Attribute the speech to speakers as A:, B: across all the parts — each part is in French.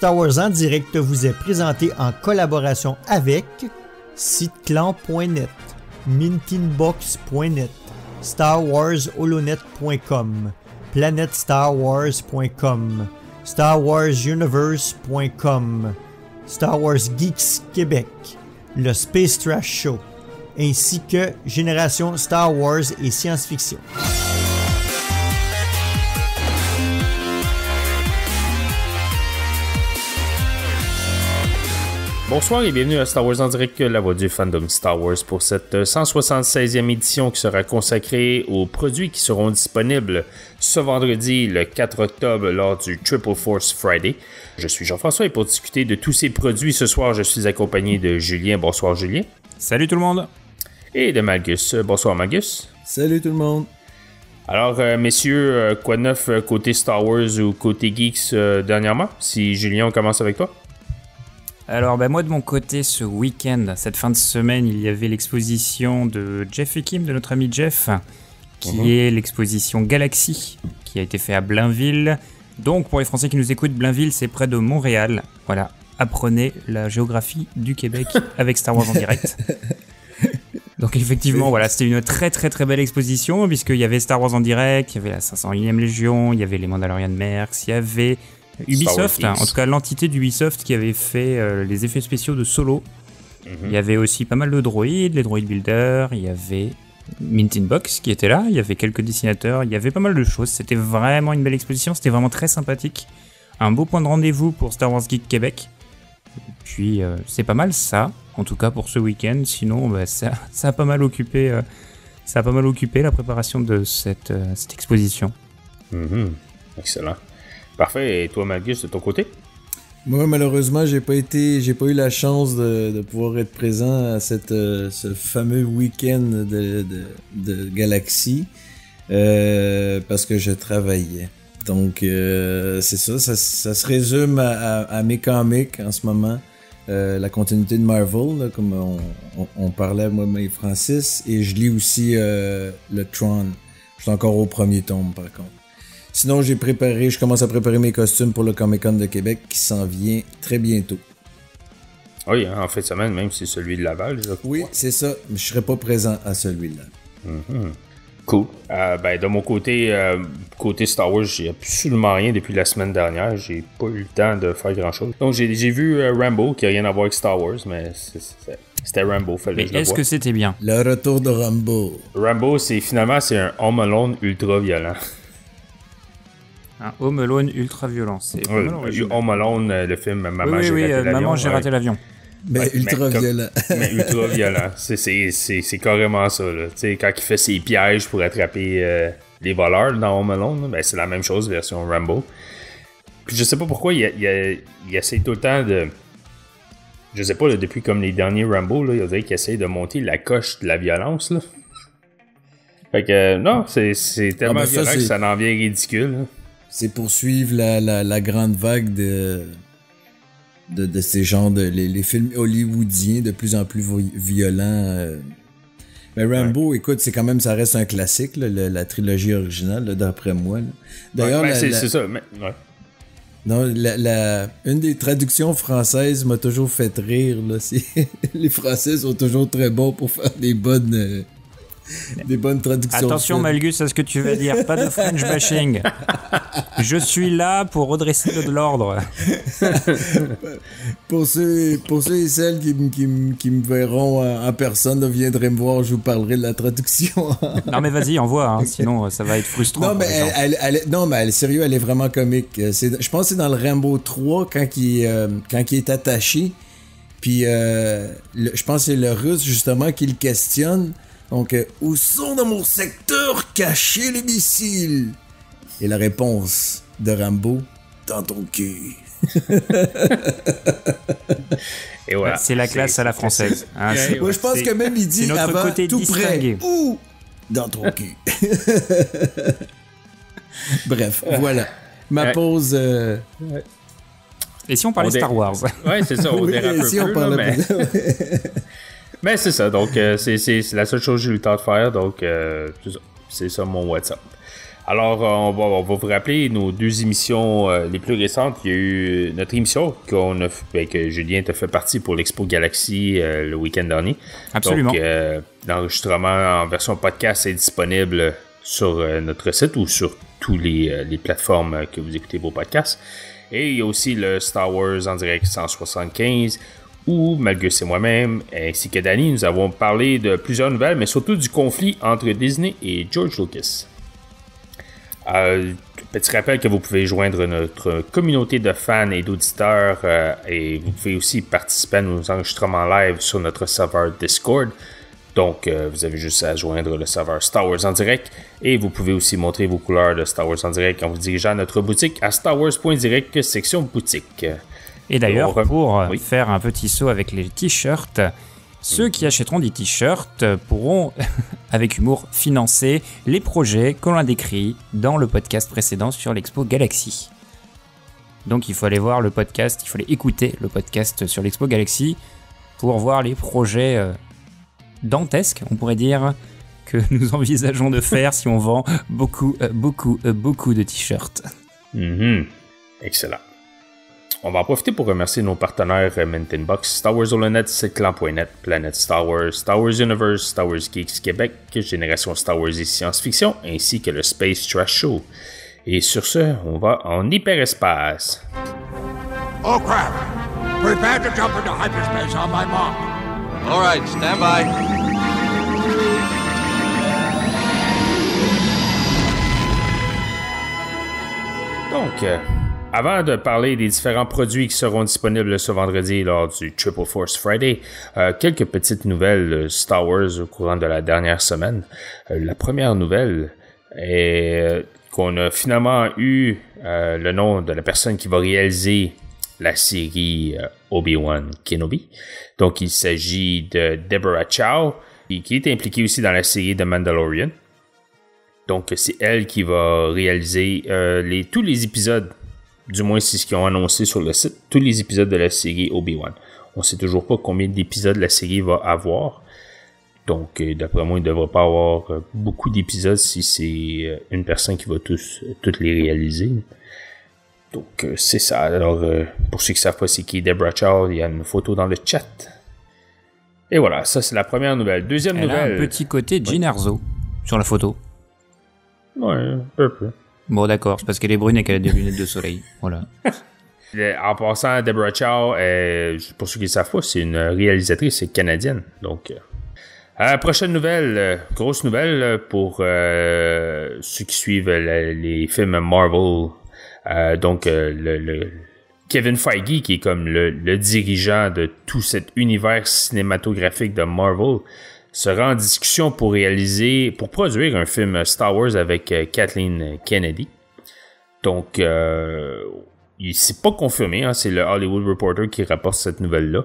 A: Star Wars en direct vous est présenté en collaboration avec siteclan.net, mintinbox.net, StarWarsHolonet.com, PlanetStarWars.com, StarWarsUniverse.com, Star Wars Geeks Québec, le Space Trash Show, ainsi que Génération Star Wars et Science-Fiction.
B: Bonsoir et bienvenue à Star Wars en direct, la voix du fandom Star Wars pour cette 176e édition qui sera consacrée aux produits qui seront disponibles ce vendredi, le 4 octobre, lors du Triple Force Friday. Je suis Jean-François et pour discuter de tous ces produits ce soir, je suis accompagné de Julien. Bonsoir Julien.
C: Salut tout le monde.
B: Et de Malgus. Bonsoir Malgus.
D: Salut tout le monde.
B: Alors messieurs, quoi de neuf côté Star Wars ou côté Geeks dernièrement? Si Julien, on commence avec toi.
C: Alors moi de mon côté, ce week-end, cette fin de semaine, il y avait l'exposition de Jeff et Kim, de notre ami Jeff, qui est l'exposition Galaxy, qui a été faite à Blainville. Donc pour les Français qui nous écoutent, Blainville c'est près de Montréal. Voilà, apprenez la géographie du Québec avec Star Wars en direct. Donc effectivement, voilà, c'était une très très très belle exposition, puisqu'il y avait Star Wars en direct, il y avait la 501e Légion, il y avait les Mandalorian Mercs, il y avait Ubisoft, en tout cas l'entité d'Ubisoft qui avait fait les effets spéciaux de Solo. Il y avait aussi pas mal de droïdes, les droïdes builders, il y avait Mintinbox qui était là, il y avait quelques dessinateurs, il y avait pas mal de choses. C'était vraiment une belle exposition, c'était vraiment très sympathique. Un beau point de rendez-vous pour Star Wars Geek Québec. Et puis c'est pas mal ça, en tout cas pour ce week-end. Sinon ça a pas mal occupé la préparation de cette exposition.
B: Excellent. Parfait. Et toi, Malgus, de ton côté?
D: Moi, malheureusement, j'ai pas eu la chance de pouvoir être présent à ce fameux week-end de Galaxy parce que je travaillais. Donc, c'est ça se résume à mes comics en ce moment. La continuité de Marvel, là, comme on parlait, moi et Francis. Et je lis aussi le Tron. Je suis encore au premier tome, par contre. Sinon, je commence à préparer mes costumes pour le Comic-Con de Québec qui s'en vient très bientôt.
B: Oui, en fin de semaine, même c'est celui de Laval, je crois.
D: Oui, c'est ça, mais je serai pas présent à celui-là.
B: Cool. De mon côté, côté Star Wars, j'ai absolument rien depuis la semaine dernière. J'ai pas eu le temps de faire grand-chose. Donc, j'ai vu Rambo, qui a rien à voir avec Star Wars, mais c'était Rambo, fallait que je le
C: est-ce
B: voie.
C: que c'était bien?
D: Le retour de Rambo.
B: Rambo, c'est un Home Alone ultra violent.
C: Un Home Alone ultra violent. C'est
B: Home Alone, le film Maman, j'ai raté l'avion.
C: Maman, j'ai raté l'avion.
D: Mais ultra violent.
B: Mais ultra violent. C'est carrément ça. Là. Quand il fait ses pièges pour attraper les voleurs dans Home Alone, c'est la même chose, version Rambo. Puis je sais pas pourquoi il essaie tout le temps de... Je sais pas, là, depuis comme les derniers Rambo, là, il dirait qu'il essaie de monter la coche de la violence. Là. Fait que non, c'est tellement violent que ça en devient ridicule. Là.
D: C'est pour suivre la grande vague de ces genres les films hollywoodiens de plus en plus violents. Mais Rambo, écoute, c'est quand même, ça reste un classique, là, la trilogie originale, là, d'après moi. Là. D'ailleurs,
B: c'est ça. Mais, ouais.
D: Non, une des traductions françaises m'a toujours fait rire. Là, les Français sont toujours très bons pour faire des bonnes traductions.
C: Attention Malgus à ce que tu vas dire, pas de French bashing. Je suis là pour redresser de l'ordre.
D: Pour ceux et celles qui me verront en personne, viendraient me voir, je vous parlerai de la traduction.
C: Non mais vas-y, envoie, hein, sinon ça va être frustrant.
D: Non mais sérieux, elle est vraiment comique. Je pense que c'est dans le Rambo 3 quand il est attaché. Puis je pense que c'est le Russe justement qui le questionne. Donc, où sont dans mon secteur cachés les missiles? Et la réponse de Rambo, dans ton cul.
B: Et voilà.
C: C'est la classe à la française. Hein,
D: je pense que même il dit avant,
C: côté
D: tout
C: distingué.
D: près, ou dans ton cul. Bref, voilà. Ma pause...
C: Et si on parlait Star Wars?
B: Ouais, c'est ça, on dérape un peu. On parlait mais c'est ça, donc c'est la seule chose que j'ai eu le temps de faire, donc c'est ça mon WhatsApp. Alors, on va vous rappeler nos 2 émissions les plus récentes. Il y a eu notre émission que Julien t'a fait partie pour l'Expo Galaxy le week-end dernier.
C: Absolument.
B: Donc, l'enregistrement en version podcast est disponible sur notre site ou sur toutes les plateformes que vous écoutez vos podcasts. Et il y a aussi le Star Wars en direct 175 où Malgus et moi-même, ainsi que Danny, nous avons parlé de plusieurs nouvelles, mais surtout du conflit entre Disney et George Lucas. Petit rappel que vous pouvez joindre notre communauté de fans et d'auditeurs et vous pouvez aussi participer à nos enregistrements live sur notre serveur Discord. Donc, vous avez juste à joindre le serveur Star Wars en direct et vous pouvez aussi montrer vos couleurs de Star Wars en direct en vous dirigeant à notre boutique à starwars.direct section boutique.
C: Et d'ailleurs, pour faire un petit saut avec les t-shirts, ceux qui achèteront des t-shirts pourront, avec humour, financer les projets qu'on a décrits dans le podcast précédent sur l'Expo Galaxy. Donc il faut aller voir le podcast, il faut aller écouter le podcast sur l'Expo Galaxy pour voir les projets dantesques, on pourrait dire, que nous envisageons de faire si on vend beaucoup de t-shirts.
B: Excellent. On va en profiter pour remercier nos partenaires Mint Box, Star Wars Holonet, Clan.net, Planète Star Wars Universe, Star Wars Geeks Québec, Génération Star Wars et Science-Fiction, ainsi que le Space Trash Show. Et sur ce, on va en hyperespace.
E: Oh crap! Prepare to jump into hyperspace on my mark.
F: All right, stand by.
B: Donc, avant de parler des différents produits qui seront disponibles ce vendredi lors du Triple Force Friday, quelques petites nouvelles Star Wars au courant de la dernière semaine. La première nouvelle est qu'on a finalement eu le nom de la personne qui va réaliser la série Obi-Wan Kenobi. Donc, il s'agit de Deborah Chow, qui est impliquée aussi dans la série The Mandalorian. Donc, c'est elle qui va réaliser tous les épisodes. Du moins, c'est ce qu'ils ont annoncé sur le site. Tous les épisodes de la série Obi-Wan. On ne sait toujours pas combien d'épisodes la série va avoir. Donc, d'après moi, il ne devrait pas avoir beaucoup d'épisodes si c'est une personne qui va toutes les réaliser. Donc, c'est ça. Alors, pour ceux qui ne savent pas c'est qui Deborah Chow, il y a une photo dans le chat. Et voilà, ça c'est la première nouvelle. Deuxième nouvelle.
C: Elle a un petit côté Jyn Erso sur la photo.
B: Ouais, un peu.
C: Bon, d'accord, c'est parce qu'elle est brune et qu'elle a des lunettes de soleil. Voilà.
B: En passant, Deborah Chow, pour ceux qui ne savent pas, c'est une réalisatrice canadienne. Donc, prochaine nouvelle, grosse nouvelle pour ceux qui suivent les films Marvel. Donc, le Kevin Feige, qui est comme le dirigeant de tout cet univers cinématographique de Marvel, sera en discussion pour produire un film Star Wars avec Kathleen Kennedy. Donc, c'est pas confirmé, hein, c'est le Hollywood Reporter qui rapporte cette nouvelle-là.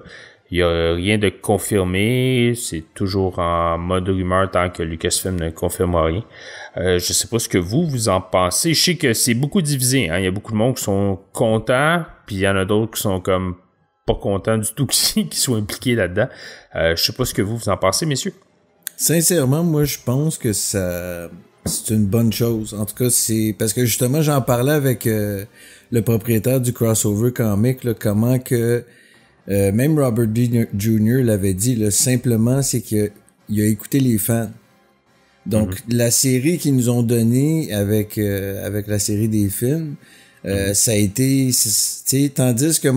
B: Il n'y a rien de confirmé, c'est toujours en mode rumeur tant que Lucasfilm ne confirme rien. Je sais pas ce que vous en pensez. Je sais que c'est beaucoup divisé, hein. Il y a beaucoup de monde qui sont contents, puis il y en a d'autres qui sont comme pas contents du tout qui soient impliqués là-dedans. Je sais pas ce que vous en pensez, messieurs.
D: Sincèrement, moi, je pense que c'est une bonne chose. En tout cas, c'est parce que justement, j'en parlais avec le propriétaire du Crossover Comic, là, comment que même Robert Jr. l'avait dit, là, simplement, c'est qu'il a écouté les fans. Donc, la série qu'ils nous ont donnée avec la série des films, ça a été, tu sais, tandis que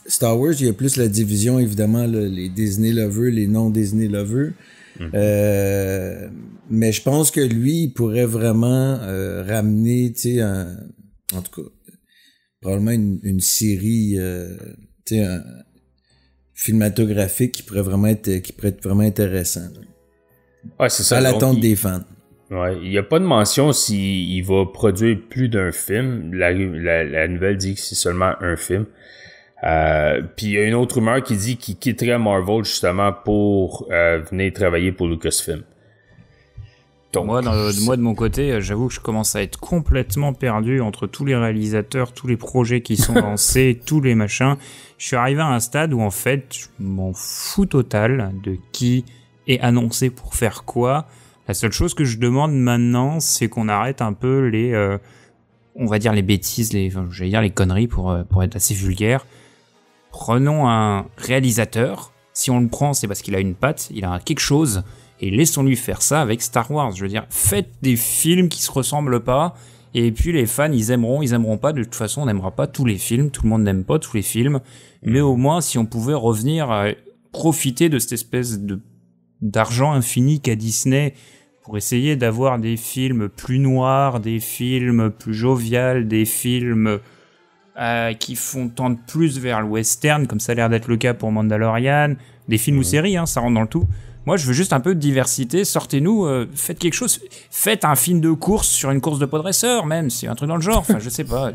D: Star Wars, il y a plus la division, évidemment, là, les Disney lovers, les non-Disney lovers. Mais je pense que lui, il pourrait vraiment ramener, tu sais, en tout cas, probablement une série, tu sais, cinématographique qui pourrait être vraiment intéressant. Là.
B: Ouais, c'est ça.
D: À l'attente des fans.
B: Ouais, il n'y a pas de mention s'il va produire plus d'un film. La nouvelle dit que c'est seulement un film. Puis il y a une autre rumeur qui dit qu'il quitterait Marvel justement pour venir travailler pour Lucasfilm. Donc,
C: moi, de mon côté, j'avoue que je commence à être complètement perdu entre tous les réalisateurs, tous les projets qui sont lancés, tous les machins. Je suis arrivé à un stade où en fait, je m'en fous total de qui est annoncé pour faire quoi. La seule chose que je demande maintenant, c'est qu'on arrête un peu on va dire les bêtises, j'allais dire les conneries pour être assez vulgaire. Prenons un réalisateur. Si on le prend, c'est parce qu'il a une patte, il a quelque chose, et laissons-lui faire ça avec Star Wars. Je veux dire, faites des films qui se ressemblent pas, et puis les fans, ils aimeront pas. De toute façon, on n'aimera pas tous les films, tout le monde n'aime pas tous les films, mais au moins, si on pouvait revenir à profiter de cette espèce d'argent infini qu'a Disney pour essayer d'avoir des films plus noirs, des films plus joviales, des films qui font tendre plus vers le western, comme ça a l'air d'être le cas pour Mandalorian, des films ou séries, ça rentre dans le tout. Moi, je veux juste un peu de diversité, sortez-nous, faites quelque chose, faites un film de course sur une course de podraceur même, c'est un truc dans le genre, enfin je sais pas.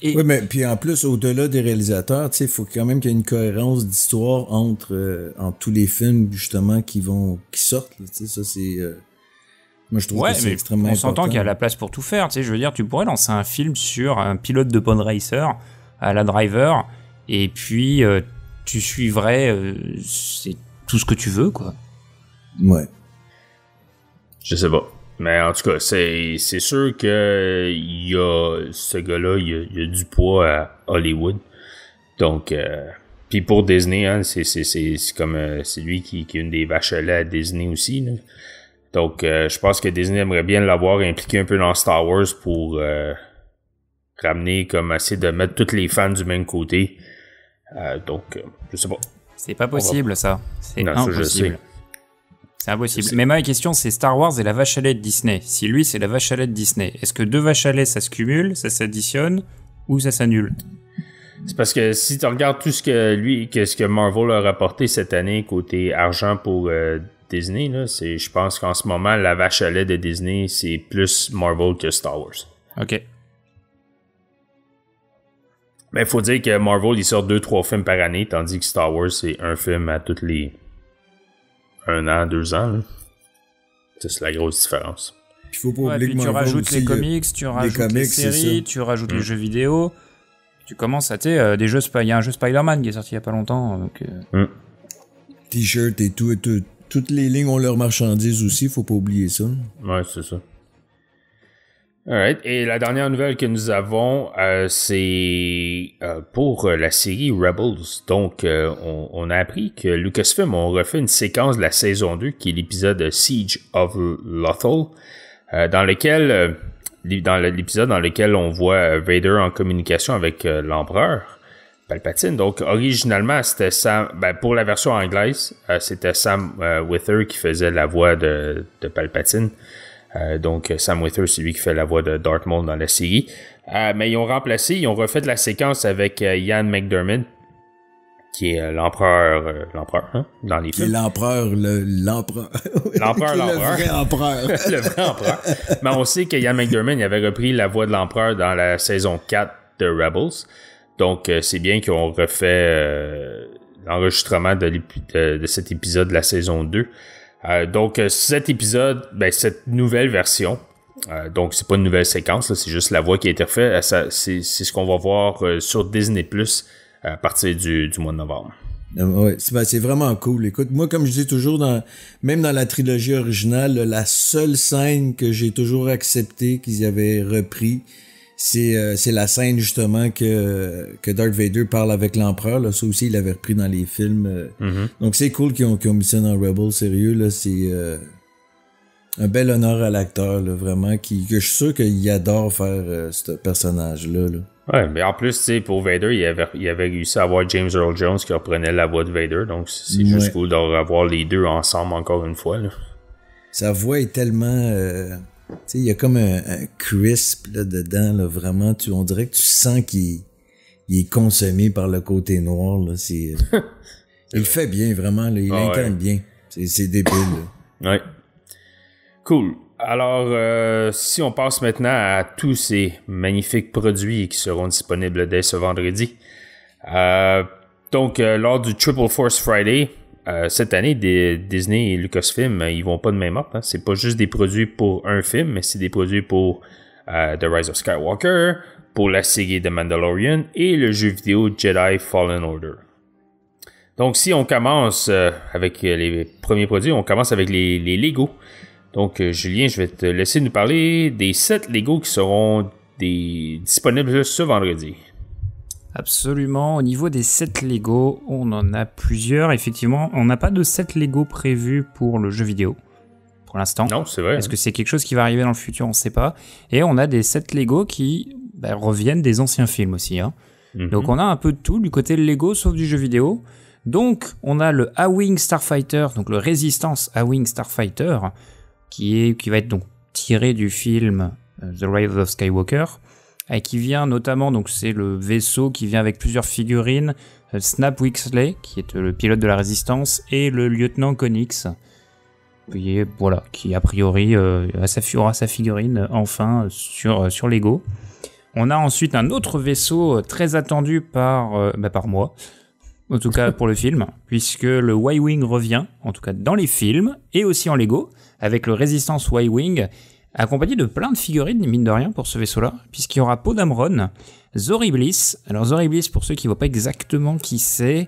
D: Oui, mais puis en plus, au-delà des réalisateurs, tu sais, il faut quand même qu'il y ait une cohérence d'histoire entre tous les films, justement, qui sortent, tu sais, ça c'est... Moi, je trouve que c'est extrêmement important.
C: On s'entend qu'il y a la place pour tout faire. Tu sais, je veux dire, tu pourrais lancer un film sur un pilote de pod racer à la Driver, et puis tu suivrais c'est tout ce que tu veux, quoi.
D: Ouais.
B: Je sais pas. Mais en tout cas, c'est sûr que il y a ce gars-là, il y a du poids à Hollywood. Donc, puis pour Disney, c'est comme c'est lui qui est une des vaches à lait à Disney aussi, là. Donc, je pense que Disney aimerait bien l'avoir impliqué un peu dans Star Wars pour ramener, comme essayer de mettre tous les fans du même côté. Donc, je sais pas.
C: C'est pas possible, ça. C'est impossible. C'est impossible.
B: Je sais.
C: Mais ma question, c'est Star Wars et la vache à lait de Disney. Si lui, c'est la vache à lait de Disney, est-ce que deux vaches à lait, ça se cumule, ça s'additionne, ou ça s'annule?
B: C'est parce que si tu regardes tout ce que Marvel a rapporté cette année côté argent pour Disney, là, je pense qu'en ce moment, la vache à lait de Disney, c'est plus Marvel que Star Wars.
C: Ok.
B: Mais il faut dire que Marvel, il sort 2-3 films par année, tandis que Star Wars, c'est un film à tous les 1 an, 2 ans. Là. Ça, c'est la grosse différence.
D: Il faut pas oublier que
C: tu
D: Marvel
C: rajoutes
D: aussi,
C: les comics, tu rajoutes les séries, tu rajoutes les jeux vidéo. Tu commences à, des jeux, il y a un jeu Spider-Man qui est sorti il y a pas longtemps. Donc,
D: T-shirt et tout. Toutes les lignes ont leur marchandise aussi, faut pas oublier ça.
B: Ouais, c'est ça. Alright. Et la dernière nouvelle que nous avons, c'est pour la série Rebels. Donc, on a appris que Lucasfilm ont refait une séquence de la saison 2, qui est l'épisode Siege of Lothal, dans lequel, dans l'épisode dans lequel on voit Vader en communication avec l'empereur Palpatine. Donc, originalement, c'était Sam, pour la version anglaise, c'était Sam Witwer qui faisait la voix de Palpatine. Donc, Sam Witwer, c'est lui qui fait la voix de Darth Maul dans la série. Mais ils ont refait la séquence avec Ian McDiarmid, qui est l'empereur, dans les films.
D: L'empereur.
B: L'empereur.
D: Le vrai empereur.
B: Le vrai empereur. Mais on sait que Ian McDiarmid avait repris la voix de l'empereur dans la saison 4 de Rebels. Donc, c'est bien qu'ils ont refait l'enregistrement de cet épisode de la saison 2. Donc, cet épisode, cette nouvelle version, donc c'est pas une nouvelle séquence, là, c'est juste la voix qui a été refaite. C'est ce qu'on va voir sur Disney+, à partir du mois de novembre.
D: Ouais, c'est vraiment cool. Écoute, moi, comme je dis toujours, même dans la trilogie originale, la seule scène que j'ai toujours acceptée qu'ils avaient repris, c'est la scène justement que Darth Vader parle avec l'empereur. Là. Ça aussi, il l'avait repris dans les films. Donc c'est cool qu'ils ont mis ça dans Rebels, sérieux. Là, c'est un bel honneur à l'acteur, là, vraiment, que je suis sûr qu'il adore faire ce personnage-là. Là.
B: Ouais, mais en plus, tu sais, pour Vader, il avait réussi à avoir James Earl Jones qui reprenait la voix de Vader. Donc c'est juste cool d'avoir les deux ensemble encore une fois. Là.
D: Sa voix est tellement... tu sais, il y a comme un crisp là, dedans, là, vraiment. On dirait que tu sens qu'il est consommé par le côté noir. Là, il le fait bien, vraiment. Là, il incarne bien. C'est débile. Là.
B: Ouais. Cool. Alors, si on passe maintenant à tous ces magnifiques produits qui seront disponibles dès ce vendredi. Donc, lors du Triple Force Friday, cette année, Disney et Lucasfilm, ils vont pas de même ordre. Hein. C'est pas juste des produits pour un film, mais c'est des produits pour The Rise of Skywalker, pour la série The Mandalorian et le jeu vidéo Jedi Fallen Order. Donc, si on commence avec les premiers produits, on commence avec les Lego. Donc, Julien, je vais te laisser nous parler des 7 Lego qui seront disponibles ce vendredi.
C: Absolument. Au niveau des sets Lego, on en a plusieurs. Effectivement, on n'a pas de set Lego prévu pour le jeu vidéo, pour l'instant.
B: Non, c'est vrai.
C: Est-ce que c'est quelque chose qui va arriver dans le futur? On ne sait pas. Et on a des sets Lego qui reviennent des anciens films aussi. Hein. Donc on a un peu de tout du côté Lego, sauf du jeu vidéo. Donc on a le A-Wing Starfighter, donc le Resistance A-Wing Starfighter, qui va être donc tiré du film The Rise of Skywalker. Et qui vient notamment, donc c'est le vaisseau qui vient avec plusieurs figurines, Snap Wixley, qui est le pilote de la Résistance, et le lieutenant Connix, qui a priori aura sa figurine enfin sur Lego. On a ensuite un autre vaisseau très attendu par moi, en tout cas pour le film, puisque le Y-Wing revient, en tout cas dans les films, et aussi en Lego, avec le Resistance Y-Wing, accompagné de plein de figurines, mine de rien, pour ce vaisseau-là, puisqu'il y aura Poe Dameron, Zori Bliss. Alors Zori Bliss, pour ceux qui ne voient pas exactement qui c'est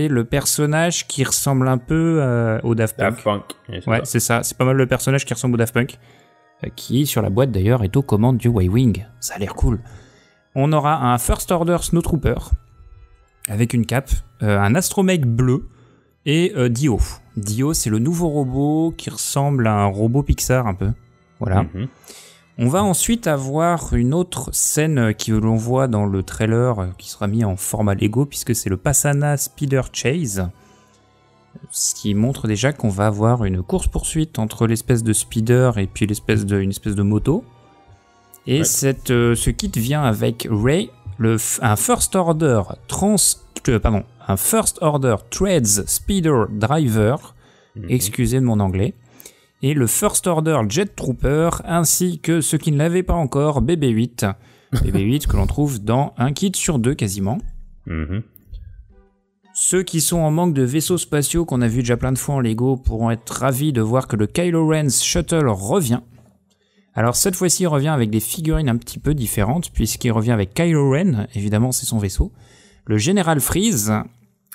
C: le personnage qui ressemble un peu au Daft Punk. Ouais, c'est ça, c'est pas mal le personnage qui ressemble au Daft Punk, qui, sur la boîte d'ailleurs, est aux commandes du Y-Wing. Ça a l'air cool. On aura un First Order Snowtrooper, avec une cape, un astromech bleu, et Dio. Dio, c'est le nouveau robot qui ressemble à un robot Pixar un peu. Voilà. On va ensuite avoir une autre scène que l'on voit dans le trailer qui sera mis en format Lego puisque c'est le Passana Speeder Chase. Ce qui montre déjà qu'on va avoir une course-poursuite entre l'espèce de speeder et puis une espèce de moto. Et ce kit vient avec Ray, un First Order Threads Speeder Driver. Excusez de mon anglais. Et le First Order Jet Trooper, ainsi que ceux qui ne l'avaient pas encore, BB-8. BB-8 que l'on trouve dans un kit sur 2 quasiment. Ceux qui sont en manque de vaisseaux spatiaux qu'on a vu déjà plein de fois en Lego pourront être ravis de voir que le Kylo Ren's Shuttle revient. Alors cette fois-ci il revient avec des figurines un petit peu différentes, puisqu'il revient avec Kylo Ren, évidemment c'est son vaisseau, le General Freeze,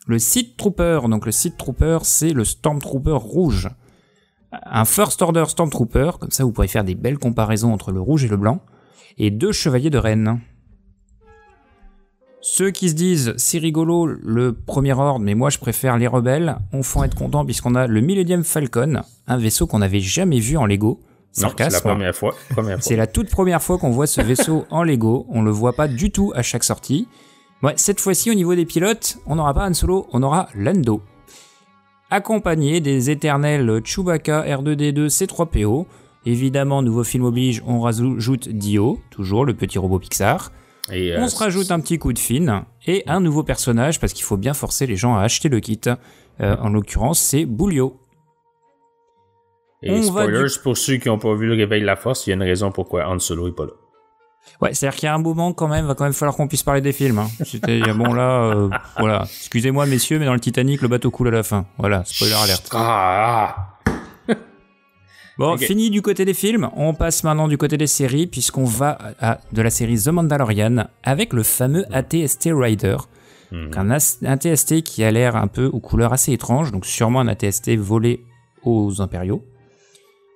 C: le Sith Trooper, donc le Sith Trooper c'est le Stormtrooper rouge. Un First Order Stormtrooper, comme ça vous pourrez faire des belles comparaisons entre le rouge et le blanc, et 2 chevaliers de Rennes. Ceux qui se disent c'est rigolo le premier ordre, mais moi je préfère les rebelles, on faut être content puisqu'on a le Millennium Falcon, un vaisseau qu'on n'avait jamais vu en Lego. Sarcasme.
B: Non, c'est la première fois.
C: C'est la toute première fois qu'on voit ce vaisseau en Lego, on le voit pas du tout à chaque sortie. Ouais, cette fois-ci au niveau des pilotes, on n'aura pas Han Solo, on aura Lando. Accompagné des éternels Chewbacca, R2-D2, C3PO. Évidemment, nouveau film oblige, on rajoute Dio, toujours le petit robot Pixar. Et on se rajoute un petit coup de fine et un nouveau personnage, parce qu'il faut bien forcer les gens à acheter le kit. En l'occurrence, c'est Boulio.
B: Et spoilers, pour ceux qui n'ont pas vu le Réveil de la Force, il y a une raison pourquoi Han Solo n'est pas là.
C: Ouais, c'est-à-dire qu'il y a un moment quand même, va quand même falloir qu'on puisse parler des films. Hein. C'était bon là, voilà. Excusez-moi messieurs, mais dans le Titanic, le bateau coule à la fin. Voilà, spoiler alert. Bon, okay. Fini du côté des films, on passe maintenant du côté des séries, puisqu'on va de la série The Mandalorian avec le fameux AT-ST Rider. Un AT-ST qui a l'air un peu aux couleurs assez étranges, donc sûrement un AT-ST volé aux Impériaux.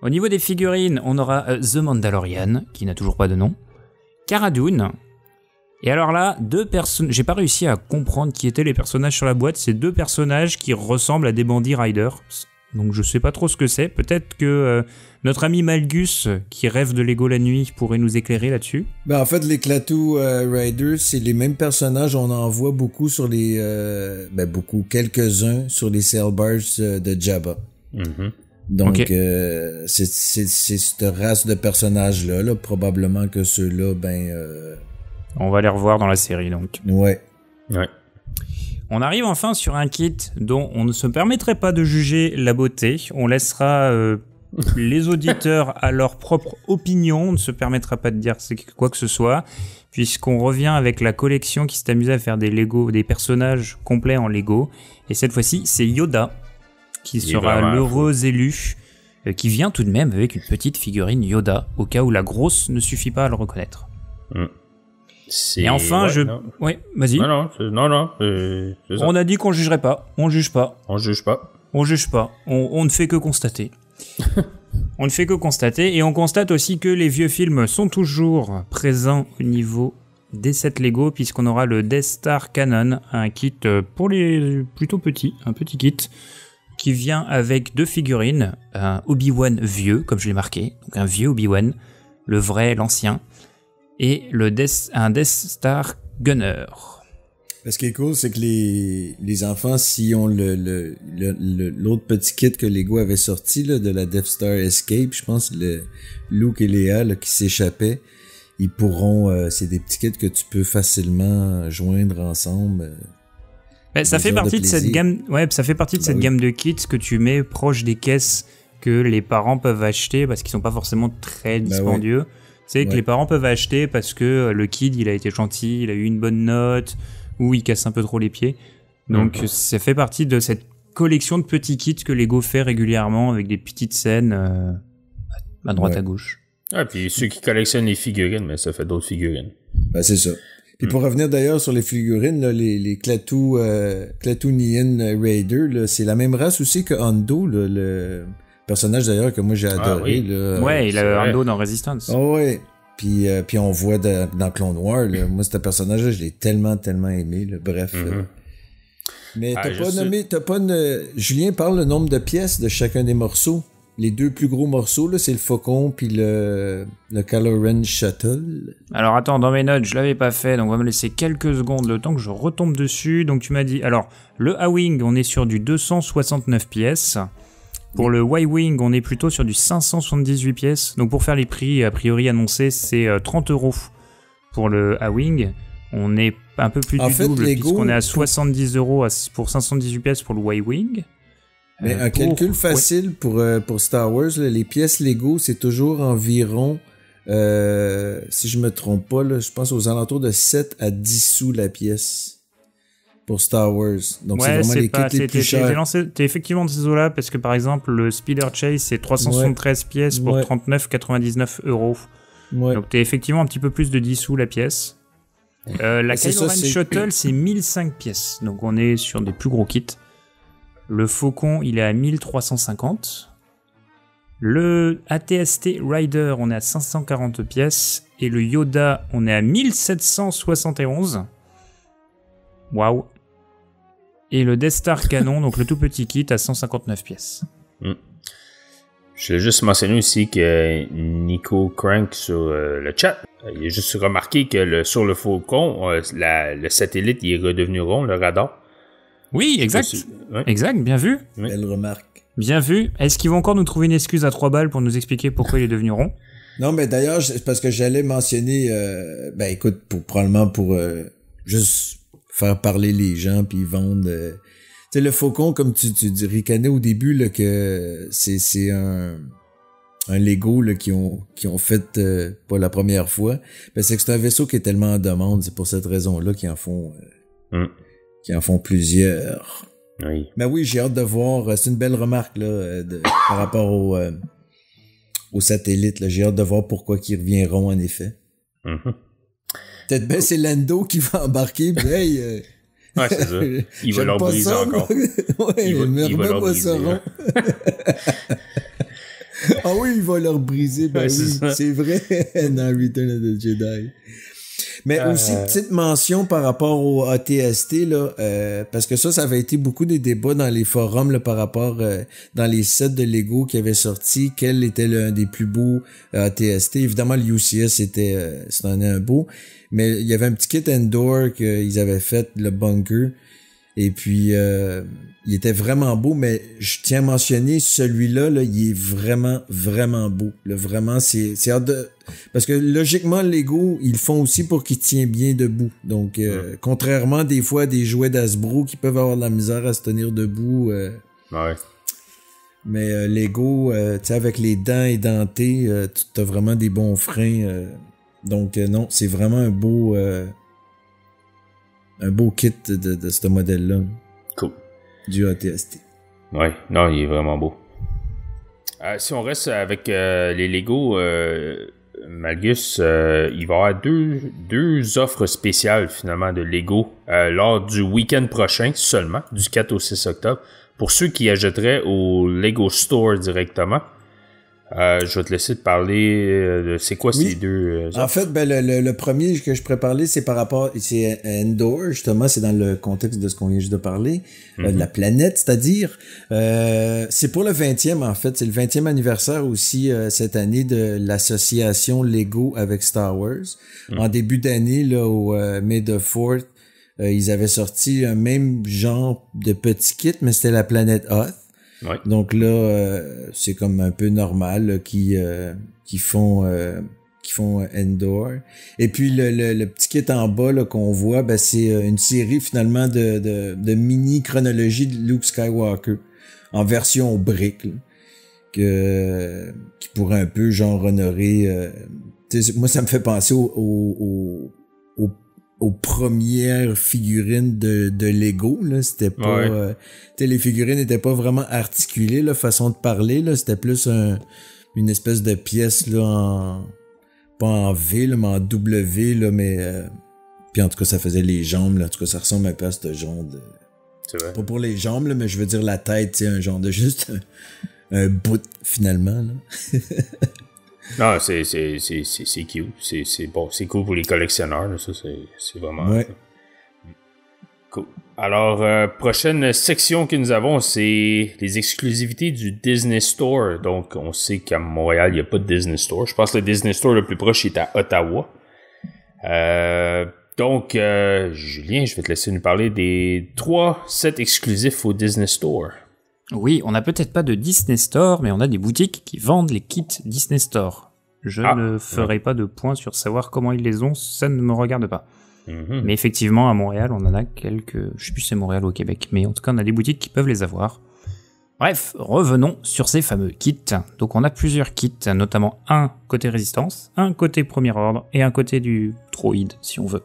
C: Au niveau des figurines, on aura The Mandalorian, qui n'a toujours pas de nom. Cara Dune. Et alors là, j'ai pas réussi à comprendre qui étaient les personnages sur la boîte. C'est 2 personnages qui ressemblent à des bandits riders. Donc je sais pas trop ce que c'est. Peut-être que notre ami Malgus, qui rêve de Lego la nuit, pourrait nous éclairer là-dessus.
D: Ben en fait, les Klaatu Riders, c'est les mêmes personnages. On en voit beaucoup sur les... quelques-uns sur les sailbars de Jabba. Donc, c'est cette race de personnages-là, là, probablement que ceux-là,
C: on va les revoir dans la série, donc.
D: Ouais.
C: On arrive enfin sur un kit dont on ne se permettrait pas de juger la beauté. On laissera les auditeurs à leur propre opinion. On ne se permettra pas de dire quoi que ce soit, puisqu'on revient avec la collection qui s'est amusée à faire des personnages complets en Lego. Et cette fois-ci, c'est Yoda qui sera l'heureux élu, qui vient tout de même avec une petite figurine Yoda, au cas où la grosse ne suffit pas à le reconnaître. Et enfin, Ouais, vas-y.
B: Non.
C: On a dit qu'on jugerait pas. On juge pas.
B: On juge pas.
C: On ne fait que constater. On ne fait que constater, et on constate aussi que les vieux films sont toujours présents au niveau des sets Lego, puisqu'on aura le Death Star Cannon, un kit pour les plutôt petits, un petit kit, qui vient avec 2 figurines, un Obi-Wan vieux, comme je l'ai marqué, donc un vieux Obi-Wan, le vrai, l'ancien, et un Death Star Gunner.
D: Ce qui est cool, c'est que les enfants, s'ils ont l'autre petit kit que Lego avait sorti là, de la Death Star Escape, je pense, le Luke et Leia là, qui s'échappaient, ils pourront... c'est des petits kits que tu peux facilement joindre ensemble.
C: Ça fait partie de cette gamme. Ouais, ça fait partie de cette gamme de kits que tu mets proche des caisses que les parents peuvent acheter parce qu'ils sont pas forcément très dispendieux. C'est que les parents peuvent acheter parce que le kid il a été gentil, il a eu une bonne note ou il casse un peu trop les pieds. Donc ça fait partie de cette collection de petits kits que Lego fait régulièrement avec des petites scènes à droite à gauche.
B: Ah, puis ceux qui collectionnent les figurines, mais ça fait d'autres figurines.
D: Ben, c'est ça. Puis pour revenir d'ailleurs sur les figurines, là, les Klatooinian Raider, là, c'est la même race aussi que Hondo, là, le personnage d'ailleurs que moi j'ai adoré. Là,
C: ouais, il a Hondo dans Resistance.
D: Ouais. Puis on voit dans Clone Wars, là, moi ce personnage-là, je l'ai tellement aimé. Là, bref. Mais Julien parle le nombre de pièces de chacun des morceaux. Les 2 plus gros morceaux, là, c'est le Faucon puis le Kylo Ren Shuttle.
C: Alors attends, dans mes notes, je l'avais pas fait, donc on va me laisser quelques secondes le temps que je retombe dessus. Donc tu m'as dit, alors, le A-Wing, on est sur du 269 pièces. Pour le Y-Wing, on est plutôt sur du 578 pièces. Donc pour faire les prix, a priori annoncés, c'est 30 € pour le A-Wing. On est un peu plus du double, puisqu'on est à 70 € pour 518 pièces pour le Y-Wing.
D: Mais un calcul facile pour Star Wars, là, les pièces Lego, c'est toujours environ, si je me trompe pas, là, je pense aux alentours de 7 à 10 sous la pièce pour Star Wars. Donc c'est vraiment les kits les plus chers.
C: T'es effectivement de ces eaux-là, parce que par exemple, le Speeder Chase, c'est 373 pièces pour 39,99 €. Ouais. Donc t'es effectivement un petit peu plus de 10 sous la pièce. La Kylo Ren Shuttle, c'est 1005 pièces. Donc on est sur des plus gros kits. Le Faucon, il est à 1350. Le AT-ST Rider, on est à 540 pièces. Et le Yoda, on est à 1771. Waouh. Et le Death Star Cannon, donc le tout petit kit, à 159 pièces.
B: Je vais juste mentionner aussi que Nico Crank sur le chat, il a juste remarqué que sur le Faucon, le satellite, il est redevenu rond, le radar.
C: Oui, exact. Exact, bien vu.
D: Belle remarque.
C: Bien vu. Est-ce qu'ils vont encore nous trouver une excuse à 3 balles pour nous expliquer pourquoi il est devenu rond?
D: Non, mais d'ailleurs, parce que j'allais mentionner, écoute, probablement pour juste faire parler les gens puis vendre. Tu sais, le Faucon, comme tu ricanais au début, là, que c'est un Lego là, qui ont fait pas la première fois. Ben, c'est que c'est un vaisseau qui est tellement en demande. C'est pour cette raison-là qu'ils en font. Qui en font plusieurs.
B: Oui.
D: Mais oui, j'ai hâte de voir. C'est une belle remarque là, par rapport au satellite. Là. J'ai hâte de voir pourquoi ils reviendront en effet. Peut-être bien c'est Lando qui va embarquer. Puis, hey,
B: ouais, c'est ça. Il va leur briser ça, encore.
D: Ouais, il va leur briser. Ah oui, il va leur briser. Ben oui, c'est vrai dans Return of the Jedi. Mais aussi, petite mention par rapport au AT-ST, là, parce que ça avait été beaucoup des débats dans les forums là, par rapport dans les sets de Lego qui avaient sorti, quel était l'un des plus beaux AT-ST. Évidemment, le UCS, c'était un beau, mais il y avait un petit kit Endor qu'ils avaient fait, le bunker, et puis il était vraiment beau, mais je tiens à mentionner celui-là, là, il est vraiment, vraiment beau. Là, vraiment, c'est hâte de... Parce que logiquement, Lego, ils le font aussi pour qu'il tient bien debout. Donc, contrairement des fois à des jouets d'Hasbro qui peuvent avoir de la misère à se tenir debout.
B: Ouais.
D: Mais Lego, tu sais, avec les dents édentées, tu as vraiment des bons freins. Donc, non, c'est vraiment un beau kit de ce modèle-là.
B: Cool.
D: Du AT-ST.
B: Ouais, non, il est vraiment beau. Si on reste avec les Lego, Malgus, il va y avoir deux offres spéciales finalement de Lego lors du week-end prochain seulement, du 4 au 6 octobre, pour ceux qui achèteraient au Lego Store directement. Je vais te laisser te parler de c'est quoi ces deux...
D: En fait, ben, le premier que je pourrais parler, c'est par rapport... C'est Endor, justement, c'est dans le contexte de ce qu'on vient juste de parler, de la planète, c'est-à-dire... c'est pour le 20e, en fait. C'est le 20e anniversaire aussi, cette année, de l'association Lego avec Star Wars. En début d'année, là, au May the 4th, ils avaient sorti un même genre de petit kit, mais c'était la planète Hoth. Ouais. Donc là, c'est comme un peu normal là, qui font Endor. Et puis le petit kit en bas là, qu'on voit, ben, c'est une série finalement de mini chronologie de Luke Skywalker en version brique, là, qui pourrait un peu genre honorer. Moi, ça me fait penser aux premières figurines de Lego, là. C'était pas... les figurines n'étaient pas vraiment articulées, là, façon de parler, là. C'était plus une espèce de pièce, là, pas en V, là, mais en W, là, mais... puis en tout cas, ça faisait les jambes, là. En tout cas, ça ressemble un peu à ce genre de... C'est vrai. Pas pour les jambes, là, mais je veux dire la tête, tu sais, un genre de juste... un bout, finalement, là.
B: Non, c'est cute. C'est bon, c'est cool pour les collectionneurs, là, ça, c'est vraiment...
D: Ouais.
B: Cool. Alors, prochaine section que nous avons, c'est les exclusivités du Disney Store. Donc, on sait qu'à Montréal, il n'y a pas de Disney Store. Je pense que le Disney Store le plus proche est à Ottawa. Donc, Julien, je vais te laisser nous parler des 3 sets exclusifs au Disney Store.
C: Oui, on n'a peut-être pas de Disney Store, mais on a des boutiques qui vendent les kits Disney Store. Je ne ferai pas de point sur savoir comment ils les ont, ça ne me regarde pas. Mais effectivement, à Montréal, on en a quelques... Je sais plus si c'est Montréal ou au Québec, mais en tout cas, on a des boutiques qui peuvent les avoir. Bref, revenons sur ces fameux kits. Donc on a plusieurs kits, notamment un côté résistance, un côté premier ordre et un côté du droïde, si on veut.